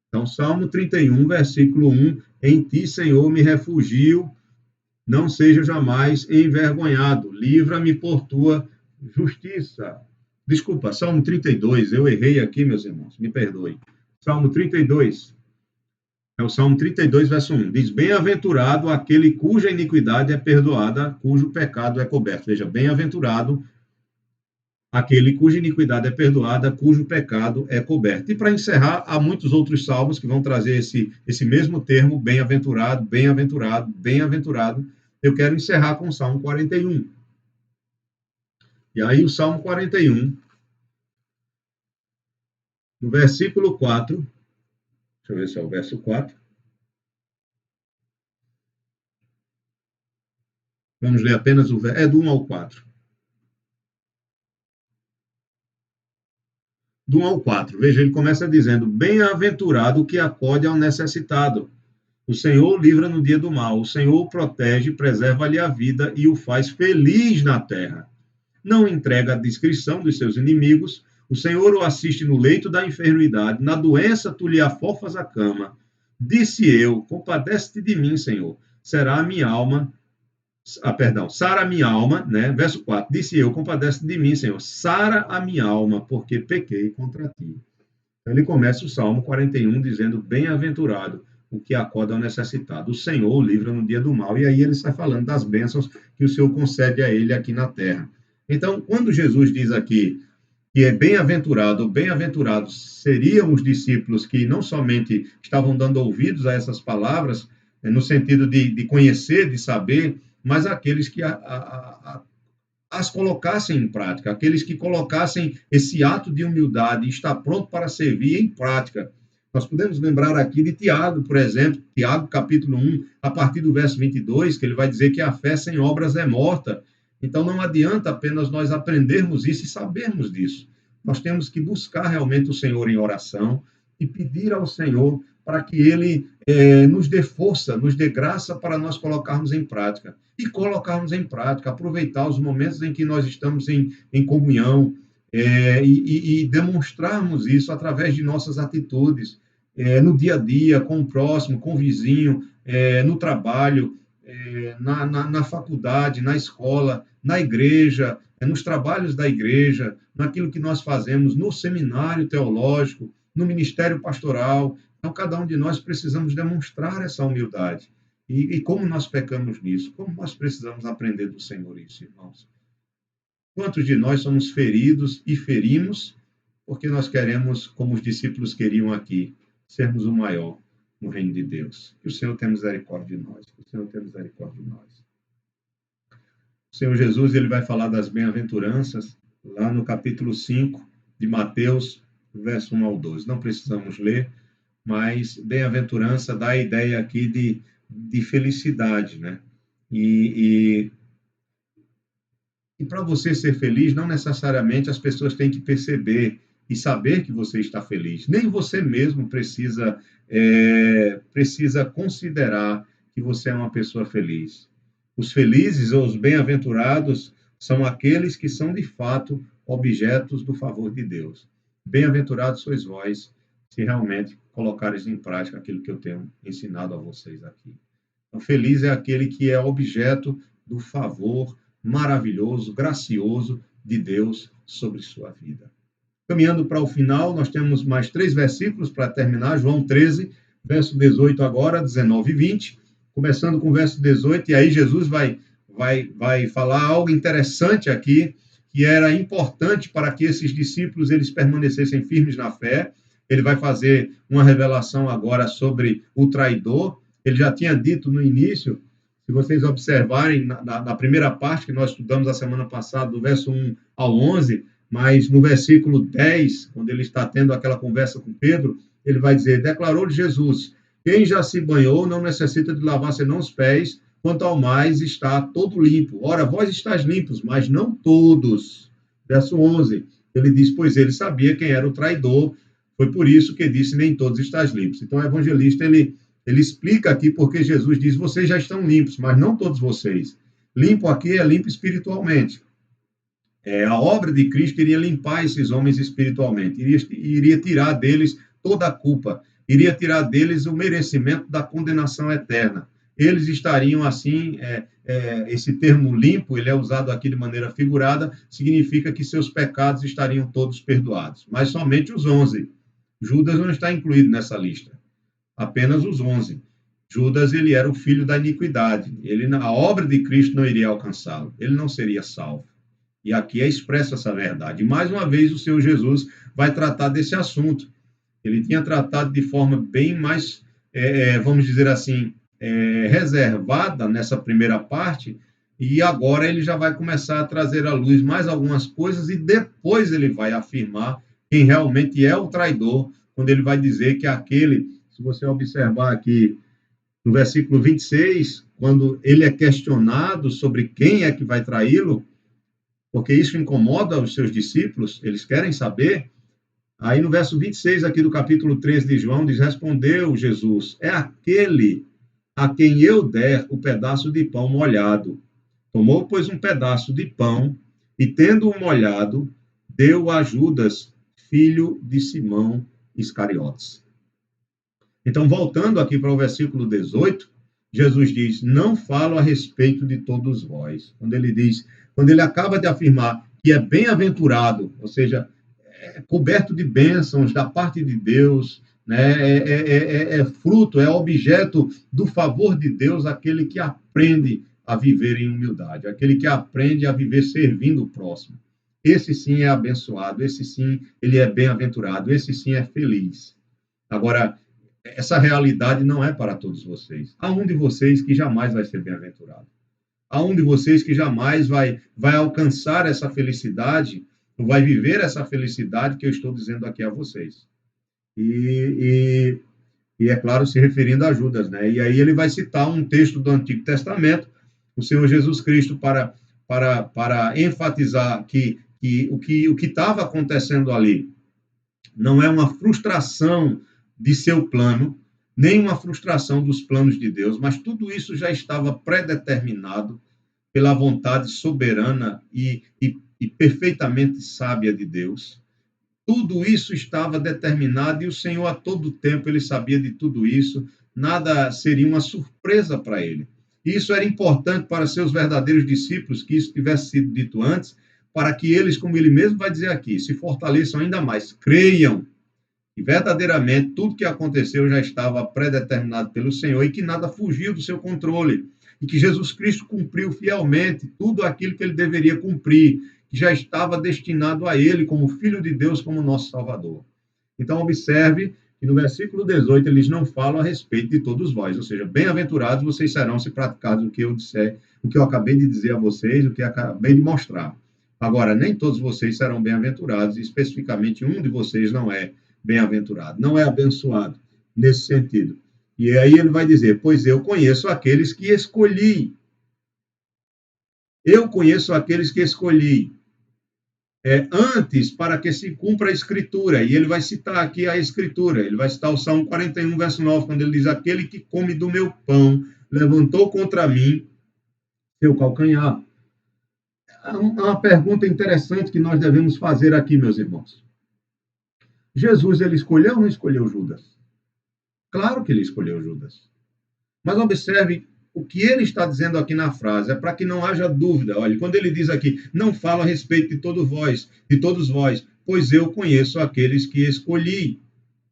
Então, Salmo 31, versículo 1. Em ti, Senhor, me refugio, não seja jamais envergonhado. Livra-me por tua justiça. Desculpa, Salmo 32. Eu errei aqui, meus irmãos. Me perdoem. Salmo 32. É o Salmo 32, verso 1. Diz: Bem-aventurado aquele cuja iniquidade é perdoada, cujo pecado é coberto. Veja, bem-aventurado aquele cuja iniquidade é perdoada, cujo pecado é coberto. E para encerrar, há muitos outros salmos que vão trazer esse mesmo termo, bem-aventurado, bem-aventurado, bem-aventurado. Eu quero encerrar com o Salmo 41. E aí o Salmo 41, no versículo 4, deixa eu ver se é o verso 4. Vamos ler apenas o verso, do 1 ao 4. Do 1 ao 4. Veja, ele começa dizendo: Bem-aventurado o que acode ao necessitado. O Senhor o livra no dia do mal. O Senhor o protege, preserva-lhe a vida e o faz feliz na terra. Não entrega a discrição dos seus inimigos. O Senhor o assiste no leito da enfermidade. Na doença tu lhe afofas a cama. Disse eu: Compadece-te de mim, Senhor. Será a minha alma sara a minha alma, né? Verso 4, disse eu, compadece de mim, Senhor, sara a minha alma, porque pequei contra ti. Então, ele começa o Salmo 41 dizendo, bem-aventurado o que acorda ao necessitado, o Senhor o livra no dia do mal, e aí ele está falando das bênçãos que o Senhor concede a ele aqui na terra. Então, quando Jesus diz aqui que é bem-aventurado, bem-aventurados seriam os discípulos que não somente estavam dando ouvidos a essas palavras, no sentido de conhecer, de saber, mas aqueles que as colocassem em prática, aqueles que colocassem esse ato de humildade e estar pronto para servir em prática. Nós podemos lembrar aqui de Tiago, por exemplo, Tiago capítulo 1, a partir do verso 22, que ele vai dizer que a fé sem obras é morta. Então não adianta apenas nós aprendermos isso e sabermos disso. Nós temos que buscar realmente o Senhor em oração e pedir ao Senhor para que Ele nos dê força, nos dê graça para nós colocarmos em prática. E colocarmos em prática, aproveitar os momentos em que nós estamos em comunhão e demonstrarmos isso através de nossas atitudes, no dia a dia, com o próximo, com o vizinho, no trabalho, na faculdade, na escola, na igreja, nos trabalhos da igreja, naquilo que nós fazemos no seminário teológico, no ministério pastoral. Então, cada um de nós precisamos demonstrar essa humildade. E como nós pecamos nisso? Como nós precisamos aprender do Senhor isso, irmãos? Quantos de nós somos feridos e ferimos porque nós queremos, como os discípulos queriam aqui, sermos o maior no reino de Deus? Que o Senhor tenha misericórdia de nós. Que o Senhor tenha misericórdia de nós. O Senhor Jesus, ele vai falar das bem-aventuranças lá no capítulo 5 de Mateus, verso 1 ao 12. Não precisamos ler, mas bem-aventurança dá a ideia aqui de felicidade, né? E para você ser feliz, não necessariamente as pessoas têm que perceber e saber que você está feliz. Nem você mesmo precisa considerar que você é uma pessoa feliz. Os felizes ou os bem-aventurados são aqueles que são, de fato, objetos do favor de Deus. Bem-aventurados sois vós, se realmente colocares em prática aquilo que eu tenho ensinado a vocês aqui. Então, feliz é aquele que é objeto do favor maravilhoso, gracioso de Deus sobre sua vida. Caminhando para o final, nós temos mais 3 versículos para terminar. João 13, verso 18 agora, 19 e 20. Começando com o verso 18, e aí Jesus vai falar algo interessante aqui, que era importante para que esses discípulos eles permanecessem firmes na fé. Ele vai fazer uma revelação agora sobre o traidor. Ele já tinha dito no início, se vocês observarem na primeira parte que nós estudamos a semana passada, do verso 1 ao 11, mas no versículo 10, quando ele está tendo aquela conversa com Pedro, ele vai dizer, declarou Jesus, quem já se banhou não necessita de lavar senão os pés, quanto ao mais está todo limpo. Ora, vós estáis limpos, mas não todos. Verso 11, Ele diz, pois ele sabia quem era o traidor, foi por isso que disse, nem todos estáis limpos. Então, o evangelista, ele explica aqui porque Jesus diz, vocês já estão limpos, mas não todos vocês. Limpo aqui é limpo espiritualmente. A obra de Cristo iria limpar esses homens espiritualmente, iria tirar deles toda a culpa, iria tirar deles o merecimento da condenação eterna. Eles estariam assim, esse termo limpo, ele é usado aqui de maneira figurada, significa que seus pecados estariam todos perdoados, mas somente os 11. Judas não está incluído nessa lista, apenas os 11. Judas, ele era o filho da iniquidade, a obra de Cristo não iria alcançá-lo, ele não seria salvo. E aqui é expressa essa verdade. E mais uma vez o Senhor Jesus vai tratar desse assunto. Ele tinha tratado de forma bem mais, vamos dizer assim, reservada nessa primeira parte, e agora ele já vai começar a trazer à luz mais algumas coisas, e depois ele vai afirmar quem realmente é o traidor, quando ele vai dizer que aquele, se você observar aqui no versículo 26, quando ele é questionado sobre quem é que vai traí-lo, porque isso incomoda os seus discípulos, eles querem saber. Aí no verso 26 aqui do capítulo 13 de João, diz, respondeu Jesus, é aquele a quem eu der o pedaço de pão molhado. Tomou, pois, um pedaço de pão, e tendo-o molhado, deu a Judas, filho de Simão Iscariotes. Então, voltando aqui para o versículo 18, Jesus diz, não falo a respeito de todos vós. Quando ele acaba de afirmar que é bem-aventurado, ou seja, é coberto de bênçãos da parte de Deus, né? É fruto, é objeto do favor de Deus, aquele que aprende a viver em humildade, aquele que aprende a viver servindo o próximo. Esse sim é abençoado, esse sim ele é bem-aventurado, esse sim é feliz. Agora, essa realidade não é para todos vocês. Há um de vocês que jamais vai ser bem-aventurado. Há um de vocês que jamais vai alcançar essa felicidade, ou vai viver essa felicidade que eu estou dizendo aqui a vocês. E é claro, se referindo a Judas, né? E aí ele vai citar um texto do Antigo Testamento, o Senhor Jesus Cristo, para enfatizar que o que estava acontecendo ali não é uma frustração de seu plano, nem uma frustração dos planos de Deus, mas tudo isso já estava predeterminado pela vontade soberana e perfeitamente sábia de Deus. Tudo isso estava determinado e o Senhor a todo tempo ele sabia de tudo isso, nada seria uma surpresa para ele. Isso era importante para seus verdadeiros discípulos, que isso tivesse sido dito antes, para que eles, como ele mesmo vai dizer aqui, se fortaleçam ainda mais, creiam que verdadeiramente tudo que aconteceu já estava predeterminado pelo Senhor e que nada fugiu do seu controle. E que Jesus Cristo cumpriu fielmente tudo aquilo que ele deveria cumprir, que já estava destinado a ele como Filho de Deus, como nosso Salvador. Então, observe que no versículo 18 eles não falam a respeito de todos vós, ou seja, bem-aventurados vocês serão se praticados o que eu disser, o que eu acabei de dizer a vocês, o que eu acabei de mostrar. Agora, nem todos vocês serão bem-aventurados, e especificamente um de vocês não é bem-aventurado, não é abençoado nesse sentido. E aí ele vai dizer, pois eu conheço aqueles que escolhi. Eu conheço aqueles que escolhi. Antes, para que se cumpra a Escritura. E ele vai citar aqui a Escritura. Ele vai citar o Salmo 41, verso 9, quando ele diz, aquele que come do meu pão levantou contra mim seu calcanhar. Uma pergunta interessante que nós devemos fazer aqui, meus irmãos. Jesus, ele escolheu ou não escolheu Judas? Claro que ele escolheu Judas. Mas observe o que ele está dizendo aqui na frase, é para que não haja dúvida. Olha, quando ele diz aqui, não falo a respeito de todos vós, pois eu conheço aqueles que escolhi.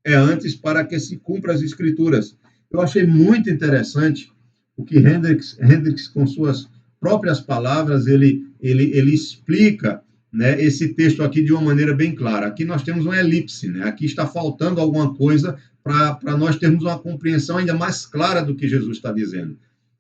É antes para que se cumpra as Escrituras. Eu achei muito interessante o que Hendricks com suas próprias palavras, ele explica, né, esse texto aqui de uma maneira bem clara. Aqui nós temos uma elipse, né? Aqui está faltando alguma coisa para nós termos uma compreensão ainda mais clara do que Jesus está dizendo.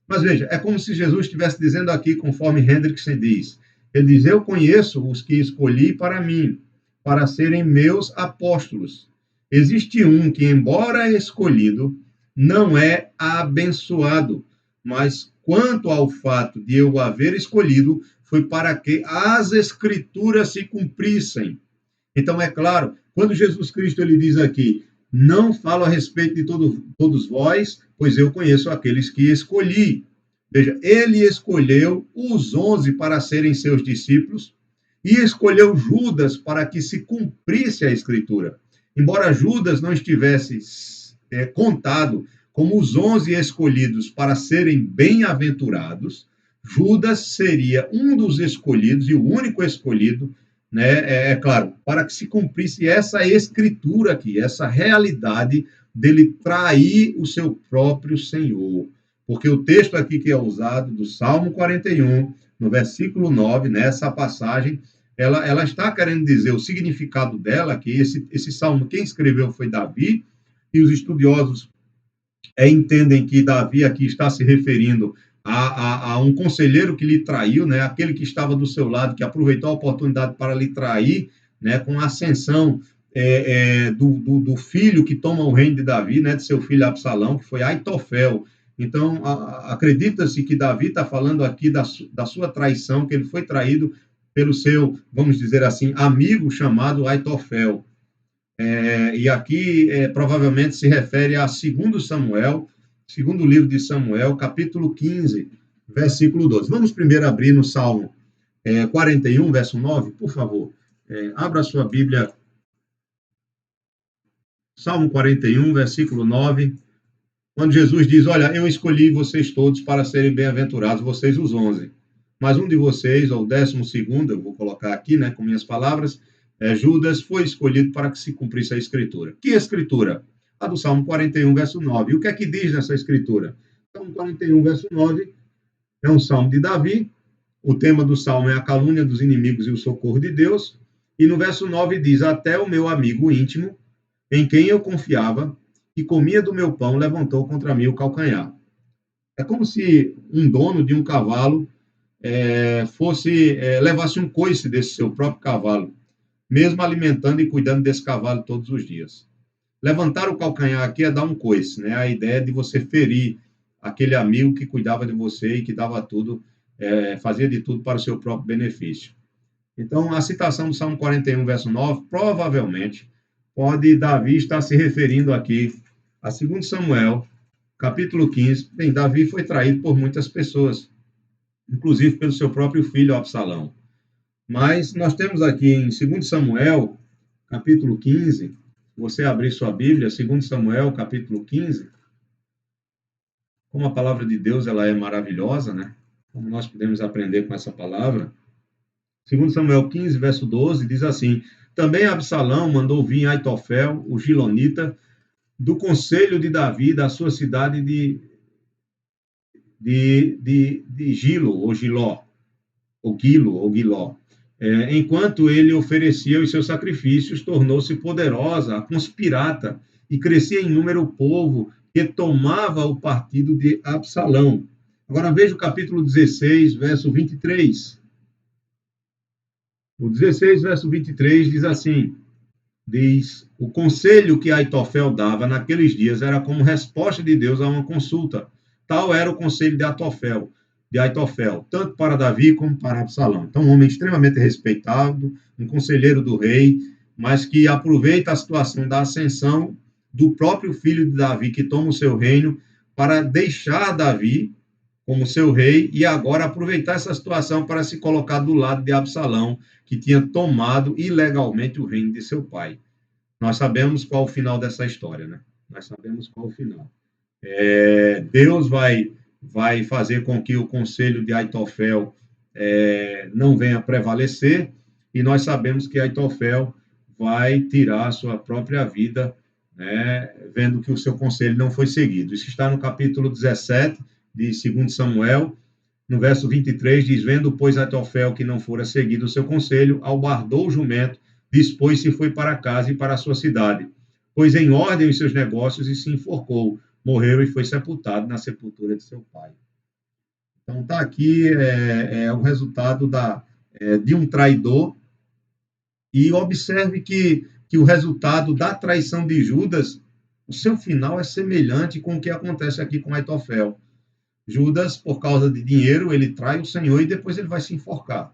Mas veja, é como se Jesus estivesse dizendo aqui, conforme Hendrickson diz. Ele diz, eu conheço os que escolhi para mim, para serem meus apóstolos. Existe um que, embora escolhido, não é abençoado, mas quanto ao fato de eu o haver escolhido, foi para que as Escrituras se cumprissem. Então, é claro, quando Jesus Cristo ele diz aqui, não falo a respeito de todos vós, pois eu conheço aqueles que escolhi. Veja, ele escolheu os 11 para serem seus discípulos e escolheu Judas para que se cumprisse a Escritura. Embora Judas não estivesse contado como os 11 escolhidos para serem bem-aventurados, Judas seria um dos escolhidos e o único escolhido, né? Claro, para que se cumprisse essa escritura aqui, essa realidade dele trair o seu próprio Senhor. Porque o texto aqui que é usado do Salmo 41, no versículo 9, nessa passagem, ela está querendo dizer o significado dela, que esse salmo, quem escreveu foi Davi, e os estudiosos entendem que Davi aqui está se referindo a um conselheiro que lhe traiu, né? Aquele que estava do seu lado, que aproveitou a oportunidade para lhe trair, né? Com a ascensão do filho que toma o reino de Davi, né? De seu filho Absalão, que foi Aitofel. Então, acredita-se que Davi está falando aqui da sua traição, que ele foi traído pelo seu, vamos dizer assim, amigo chamado Aitofel. E aqui provavelmente se refere a 2 Samuel, segundo livro de Samuel, capítulo 15, versículo 12. Vamos primeiro abrir no Salmo 41, verso 9, por favor. Abra a sua Bíblia, Salmo 41, versículo 9, quando Jesus diz, olha, eu escolhi vocês todos para serem bem-aventurados, vocês os 11. Mas um de vocês, ou o 12º, eu vou colocar aqui, né, com minhas palavras, Judas foi escolhido para que se cumprisse a Escritura. Que Escritura? A do Salmo 41, verso 9. E o que é que diz nessa Escritura? Salmo 41, verso 9, é um salmo de Davi. O tema do salmo é a calúnia dos inimigos e o socorro de Deus. E no verso 9 diz, até o meu amigo íntimo, em quem eu confiava, e comia do meu pão, levantou contra mim o calcanhar. É como se um dono de um cavalo levasse um coice desse seu próprio cavalo, mesmo alimentando e cuidando desse cavalo todos os dias. Levantar o calcanhar aqui é dar um coice, né? A ideia de você ferir aquele amigo que cuidava de você e que dava tudo, fazia de tudo para o seu próprio benefício. Então, a citação do Salmo 41, verso 9, provavelmente, pode Davi estar se referindo aqui a 2 Samuel, capítulo 15. Bem, Davi foi traído por muitas pessoas, inclusive pelo seu próprio filho Absalão. Mas nós temos aqui em 2 Samuel, capítulo 15, você abrir sua Bíblia, 2 Samuel, capítulo 15, como a palavra de Deus ela é maravilhosa, né? Como nós podemos aprender com essa palavra. 2 Samuel 15, verso 12, diz assim, também Absalão mandou vir Aitofel, o Gilonita, do conselho de Davi, da sua cidade de Gilo, ou Giló, ou Guilo, ou Guiló. Enquanto ele oferecia os seus sacrifícios, tornou-se poderosa, a conspirata, e crescia em número o povo que tomava o partido de Absalão. Agora veja o capítulo 16, verso 23. O 16, verso 23 diz assim, diz, o conselho que Aitofel dava naqueles dias era como resposta de Deus a uma consulta. Tal era o conselho de Aitofel, tanto para Davi como para Absalão. Então, um homem extremamente respeitado, um conselheiro do rei, mas que aproveita a situação da ascensão do próprio filho de Davi, que toma o seu reino, para deixar Davi como seu rei e agora aproveitar essa situação para se colocar do lado de Absalão, que tinha tomado ilegalmente o reino de seu pai. Nós sabemos qual é o final dessa história, né? Nós sabemos qual é o final. Deus vai fazer com que o conselho de Aitofel não venha prevalecer, e nós sabemos que Aitofel vai tirar a sua própria vida, né, vendo que o seu conselho não foi seguido. Isso está no capítulo 17 de 2 Samuel, no verso 23, diz, vendo, pois, Aitofel que não fora seguido o seu conselho, albardou o jumento, dispôs-se e foi para casa e para a sua cidade. Pôs em ordem os seus negócios e se enforcou. Morreu e foi sepultado na sepultura de seu pai. Então, está aqui o resultado de um traidor. E observe que o resultado da traição de Judas, o seu final é semelhante com o que acontece aqui com Aitofel. Judas, por causa de dinheiro, ele trai o Senhor e depois ele vai se enforcar.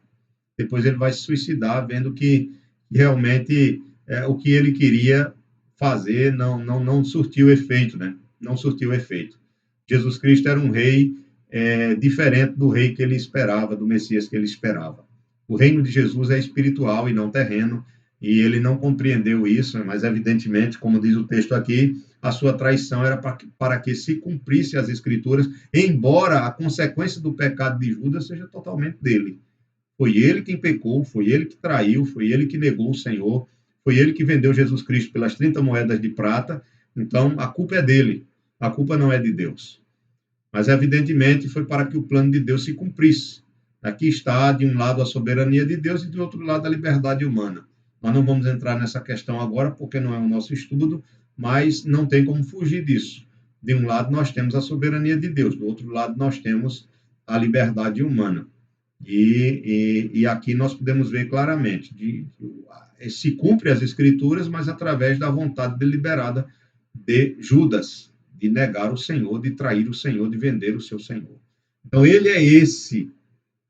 Depois ele vai se suicidar, vendo que e realmente o que ele queria fazer não surtiu efeito, né? Não surtiu efeito. Jesus Cristo era um rei diferente do rei que ele esperava, do Messias que ele esperava. O reino de Jesus é espiritual e não terreno, e ele não compreendeu isso, mas evidentemente, como diz o texto aqui, a sua traição era para que se cumprisse as escrituras, embora a consequência do pecado de Judas seja totalmente dele. Foi ele quem pecou, foi ele que traiu, foi ele que negou o Senhor, foi ele que vendeu Jesus Cristo pelas 30 moedas de prata. Então, a culpa é dele, a culpa não é de Deus. Mas, evidentemente, foi para que o plano de Deus se cumprisse. Aqui está, de um lado, a soberania de Deus e, do outro lado, a liberdade humana. Nós não vamos entrar nessa questão agora, porque não é o nosso estudo, mas não tem como fugir disso. De um lado, nós temos a soberania de Deus, do outro lado, nós temos a liberdade humana. E aqui nós podemos ver claramente, se cumpre as escrituras, mas através da vontade deliberada de Judas, de negar o Senhor, de trair o Senhor, de vender o seu Senhor. Então ele é esse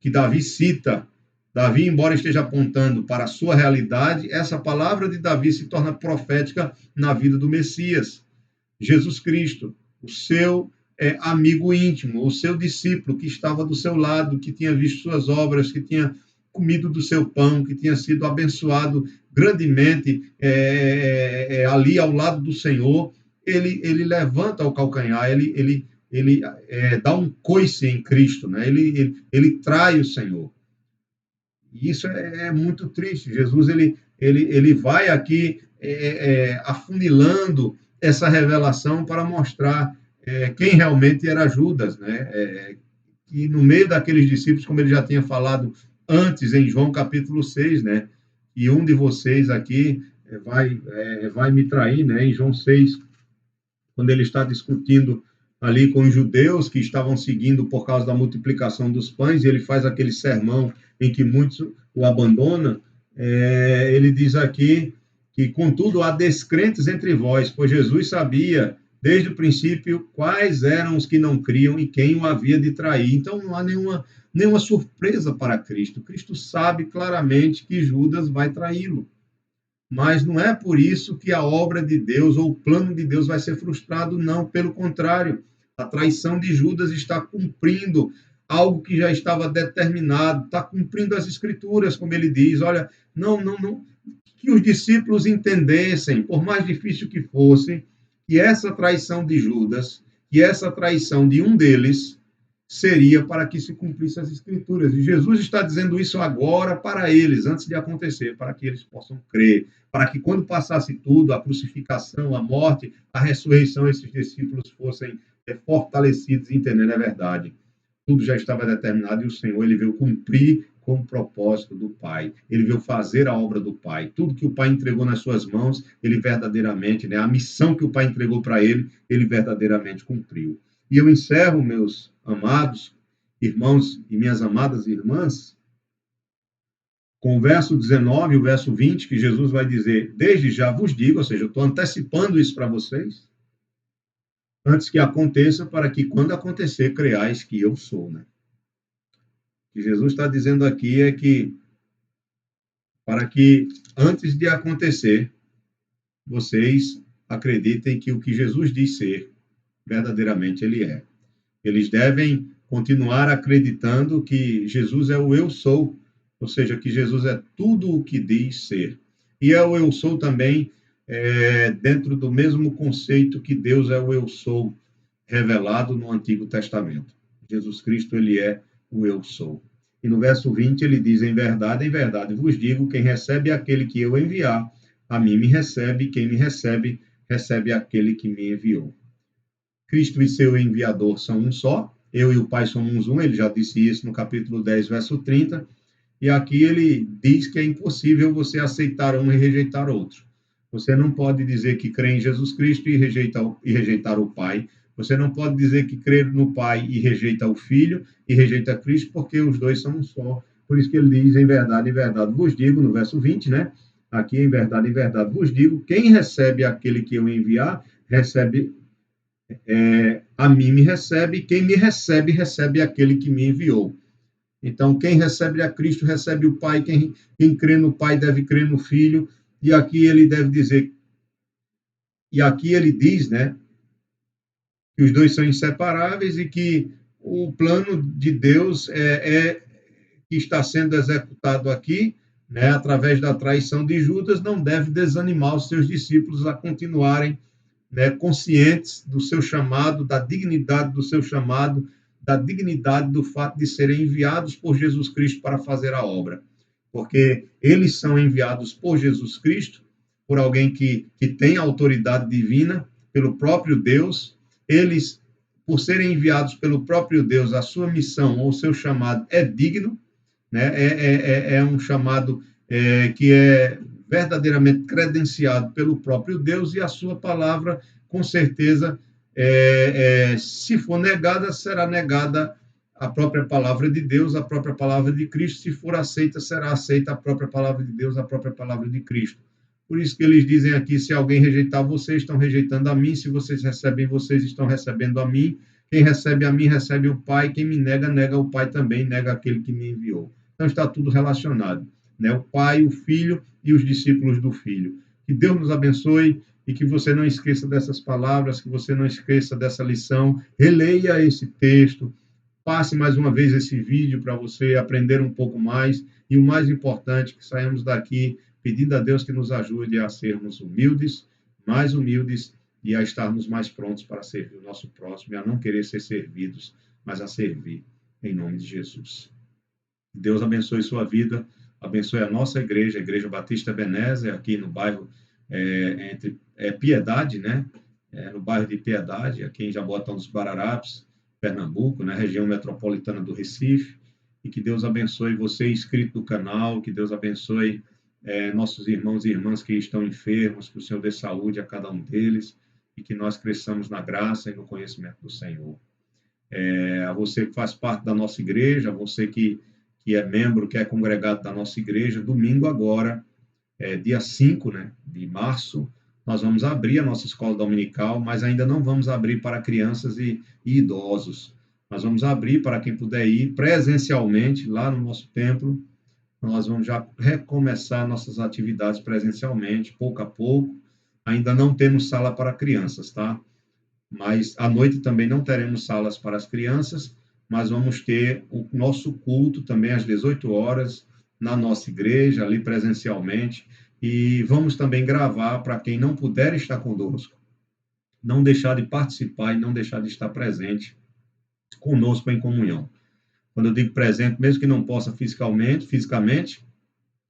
que Davi cita. Davi, embora esteja apontando para a sua realidade, essa palavra de Davi se torna profética na vida do Messias, Jesus Cristo, o seu amigo íntimo, o seu discípulo que estava do seu lado, que tinha visto suas obras, que tinha comido do seu pão, que tinha sido abençoado grandemente ali ao lado do Senhor, ele levanta o calcanhar, ele dá um coice em Cristo, né? Ele trai o Senhor. E isso é muito triste. Jesus ele vai aqui afunilando essa revelação para mostrar quem realmente era Judas, né? E no meio daqueles discípulos, como ele já tinha falado antes em João capítulo 6, né? E um de vocês aqui vai me trair, né? Em João 6, quando ele está discutindo ali com os judeus que estavam seguindo por causa da multiplicação dos pães, e ele faz aquele sermão em que muitos o abandonam, ele diz aqui que, contudo, há descrentes entre vós, pois Jesus sabia desde o princípio quais eram os que não criam e quem o havia de trair. Então, não há nenhuma surpresa para Cristo. Cristo sabe claramente que Judas vai traí-lo. Mas não é por isso que a obra de Deus ou o plano de Deus vai ser frustrado, não. Pelo contrário, a traição de Judas está cumprindo algo que já estava determinado, está cumprindo as escrituras, como ele diz. Olha, não, que os discípulos entendessem, por mais difícil que fosse, que essa traição de Judas, que essa traição de um deles, seria para que se cumprisse as escrituras. E Jesus está dizendo isso agora para eles, antes de acontecer, para que eles possam crer, para que quando passasse tudo, a crucificação, a morte, a ressurreição, esses discípulos fossem fortalecidos e entendendo a verdade. Tudo já estava determinado e o Senhor ele veio cumprir com o propósito do Pai. Ele veio fazer a obra do Pai. Tudo que o Pai entregou nas suas mãos, ele verdadeiramente, né, a missão que o Pai entregou para ele, ele verdadeiramente cumpriu. E eu encerro, meus amados irmãos e minhas amadas irmãs, com o verso 19 e o verso 20, que Jesus vai dizer: desde já vos digo, ou seja, eu estou antecipando isso para vocês, antes que aconteça, para que quando acontecer, creais que eu sou, né? O que Jesus está dizendo aqui é que, para que antes de acontecer, vocês acreditem que o que Jesus diz ser, verdadeiramente ele é. Eles devem continuar acreditando que Jesus é o eu sou, ou seja, que Jesus é tudo o que diz ser. E é o eu sou também dentro do mesmo conceito que Deus é o eu sou revelado no Antigo Testamento. Jesus Cristo, ele é o eu sou. E no verso 20 ele diz: em verdade vos digo, quem recebe aquele que eu enviar, a mim me recebe, quem me recebe, recebe aquele que me enviou. Cristo e seu enviador são um só, eu e o Pai somos um, ele já disse isso no capítulo 10, verso 30, e aqui ele diz que é impossível você aceitar um e rejeitar outro. Você não pode dizer que crê em Jesus Cristo e rejeitar o Pai. Você não pode dizer que crê no Pai e rejeita o Filho e rejeita Cristo, porque os dois são um só. Por isso que ele diz: em verdade vos digo, no verso 20, né? Aqui, em verdade vos digo, quem recebe aquele que eu enviar, recebe a mim me recebe, quem me recebe, recebe aquele que me enviou. Então, quem recebe a Cristo recebe o Pai, quem crê no Pai deve crer no Filho, e aqui ele deve dizer, e aqui ele diz, né, que os dois são inseparáveis e que o plano de Deus que está sendo executado aqui, né, através da traição de Judas, não deve desanimar os seus discípulos a continuarem, né, conscientes do seu chamado, da dignidade do seu chamado, da dignidade do fato de serem enviados por Jesus Cristo para fazer a obra. Porque eles são enviados por Jesus Cristo, por alguém que tem autoridade divina, pelo próprio Deus. Eles, por serem enviados pelo próprio Deus, a sua missão ou o seu chamado é digno, né? É um chamado que é verdadeiramente credenciado pelo próprio Deus, e a sua palavra, com certeza, se for negada, será negada a própria palavra de Deus, a própria palavra de Cristo. Se for aceita, será aceita a própria palavra de Deus, a própria palavra de Cristo. Por isso que eles dizem aqui: se alguém rejeitar vocês, estão rejeitando a mim; se vocês recebem, vocês estão recebendo a mim. Quem recebe a mim, recebe o Pai; quem me nega, nega o Pai também, nega aquele que me enviou. Então está tudo relacionado, né? O Pai, o Filho e os discípulos do Filho. Que Deus nos abençoe e que você não esqueça dessas palavras, que você não esqueça dessa lição. Releia esse texto, passe mais uma vez esse vídeo para você aprender um pouco mais, e o mais importante, que saímos daqui pedindo a Deus que nos ajude a sermos humildes, mais humildes, e a estarmos mais prontos para servir o nosso próximo, e a não querer ser servidos, mas a servir, em nome de Jesus. Deus abençoe sua vida, abençoe a nossa igreja, a Igreja Batista Ebenezer, aqui no bairro entre Piedade, né? No bairro de Piedade, aqui em Jaboatão dos Guararapes, Pernambuco, na região metropolitana do Recife. E que Deus abençoe você, inscrito no canal, que Deus abençoe nossos irmãos e irmãs que estão enfermos, que o Senhor dê saúde a cada um deles, e que nós cresçamos na graça e no conhecimento do Senhor. A você que faz parte da nossa igreja, a você que é membro, que é congregado da nossa igreja, domingo agora, dia 5, né, de março, nós vamos abrir a nossa escola dominical, mas ainda não vamos abrir para crianças e idosos. Nós vamos abrir para quem puder ir presencialmente lá no nosso templo. Nós vamos já recomeçar nossas atividades presencialmente, pouco a pouco. Ainda não temos sala para crianças, tá? Mas à noite também não teremos salas para as crianças, mas vamos ter o nosso culto também às 18 horas na nossa igreja, ali presencialmente, e vamos também gravar para quem não puder estar conosco, não deixar de participar e não deixar de estar presente conosco em comunhão. Quando eu digo presente, mesmo que não possa fisicamente,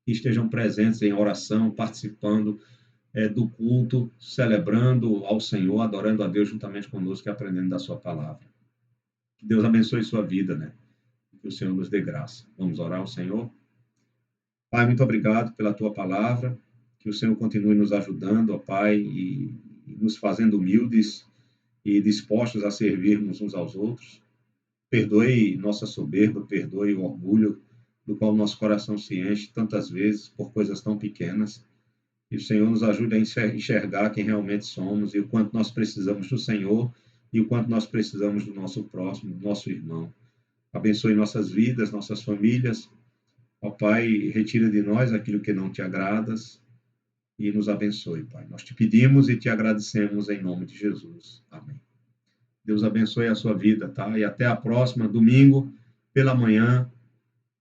estejam presentes em oração, participando do culto, celebrando ao Senhor, adorando a Deus juntamente conosco e aprendendo da sua palavra. Que Deus abençoe sua vida, né? Que o Senhor nos dê graça. Vamos orar ao Senhor? Pai, muito obrigado pela tua palavra, que o Senhor continue nos ajudando, ó Pai, e nos fazendo humildes e dispostos a servirmos uns aos outros. Perdoe nossa soberba, perdoe o orgulho do qual nosso coração se enche tantas vezes por coisas tão pequenas. E o Senhor nos ajude a enxergar quem realmente somos e o quanto nós precisamos do Senhor e o quanto nós precisamos do nosso próximo, do nosso irmão. Abençoe nossas vidas, nossas famílias. Ó Pai, retira de nós aquilo que não te agradas e nos abençoe, Pai. Nós te pedimos e te agradecemos em nome de Jesus. Amém. Deus abençoe a sua vida, tá? E até a próxima, domingo, pela manhã,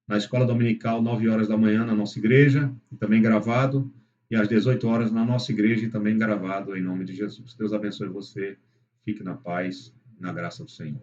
na Escola Dominical, 9 horas da manhã, na nossa igreja, e também gravado, e às 18 horas na nossa igreja, e também gravado, em nome de Jesus. Deus abençoe você, fique na paz, na graça do Senhor.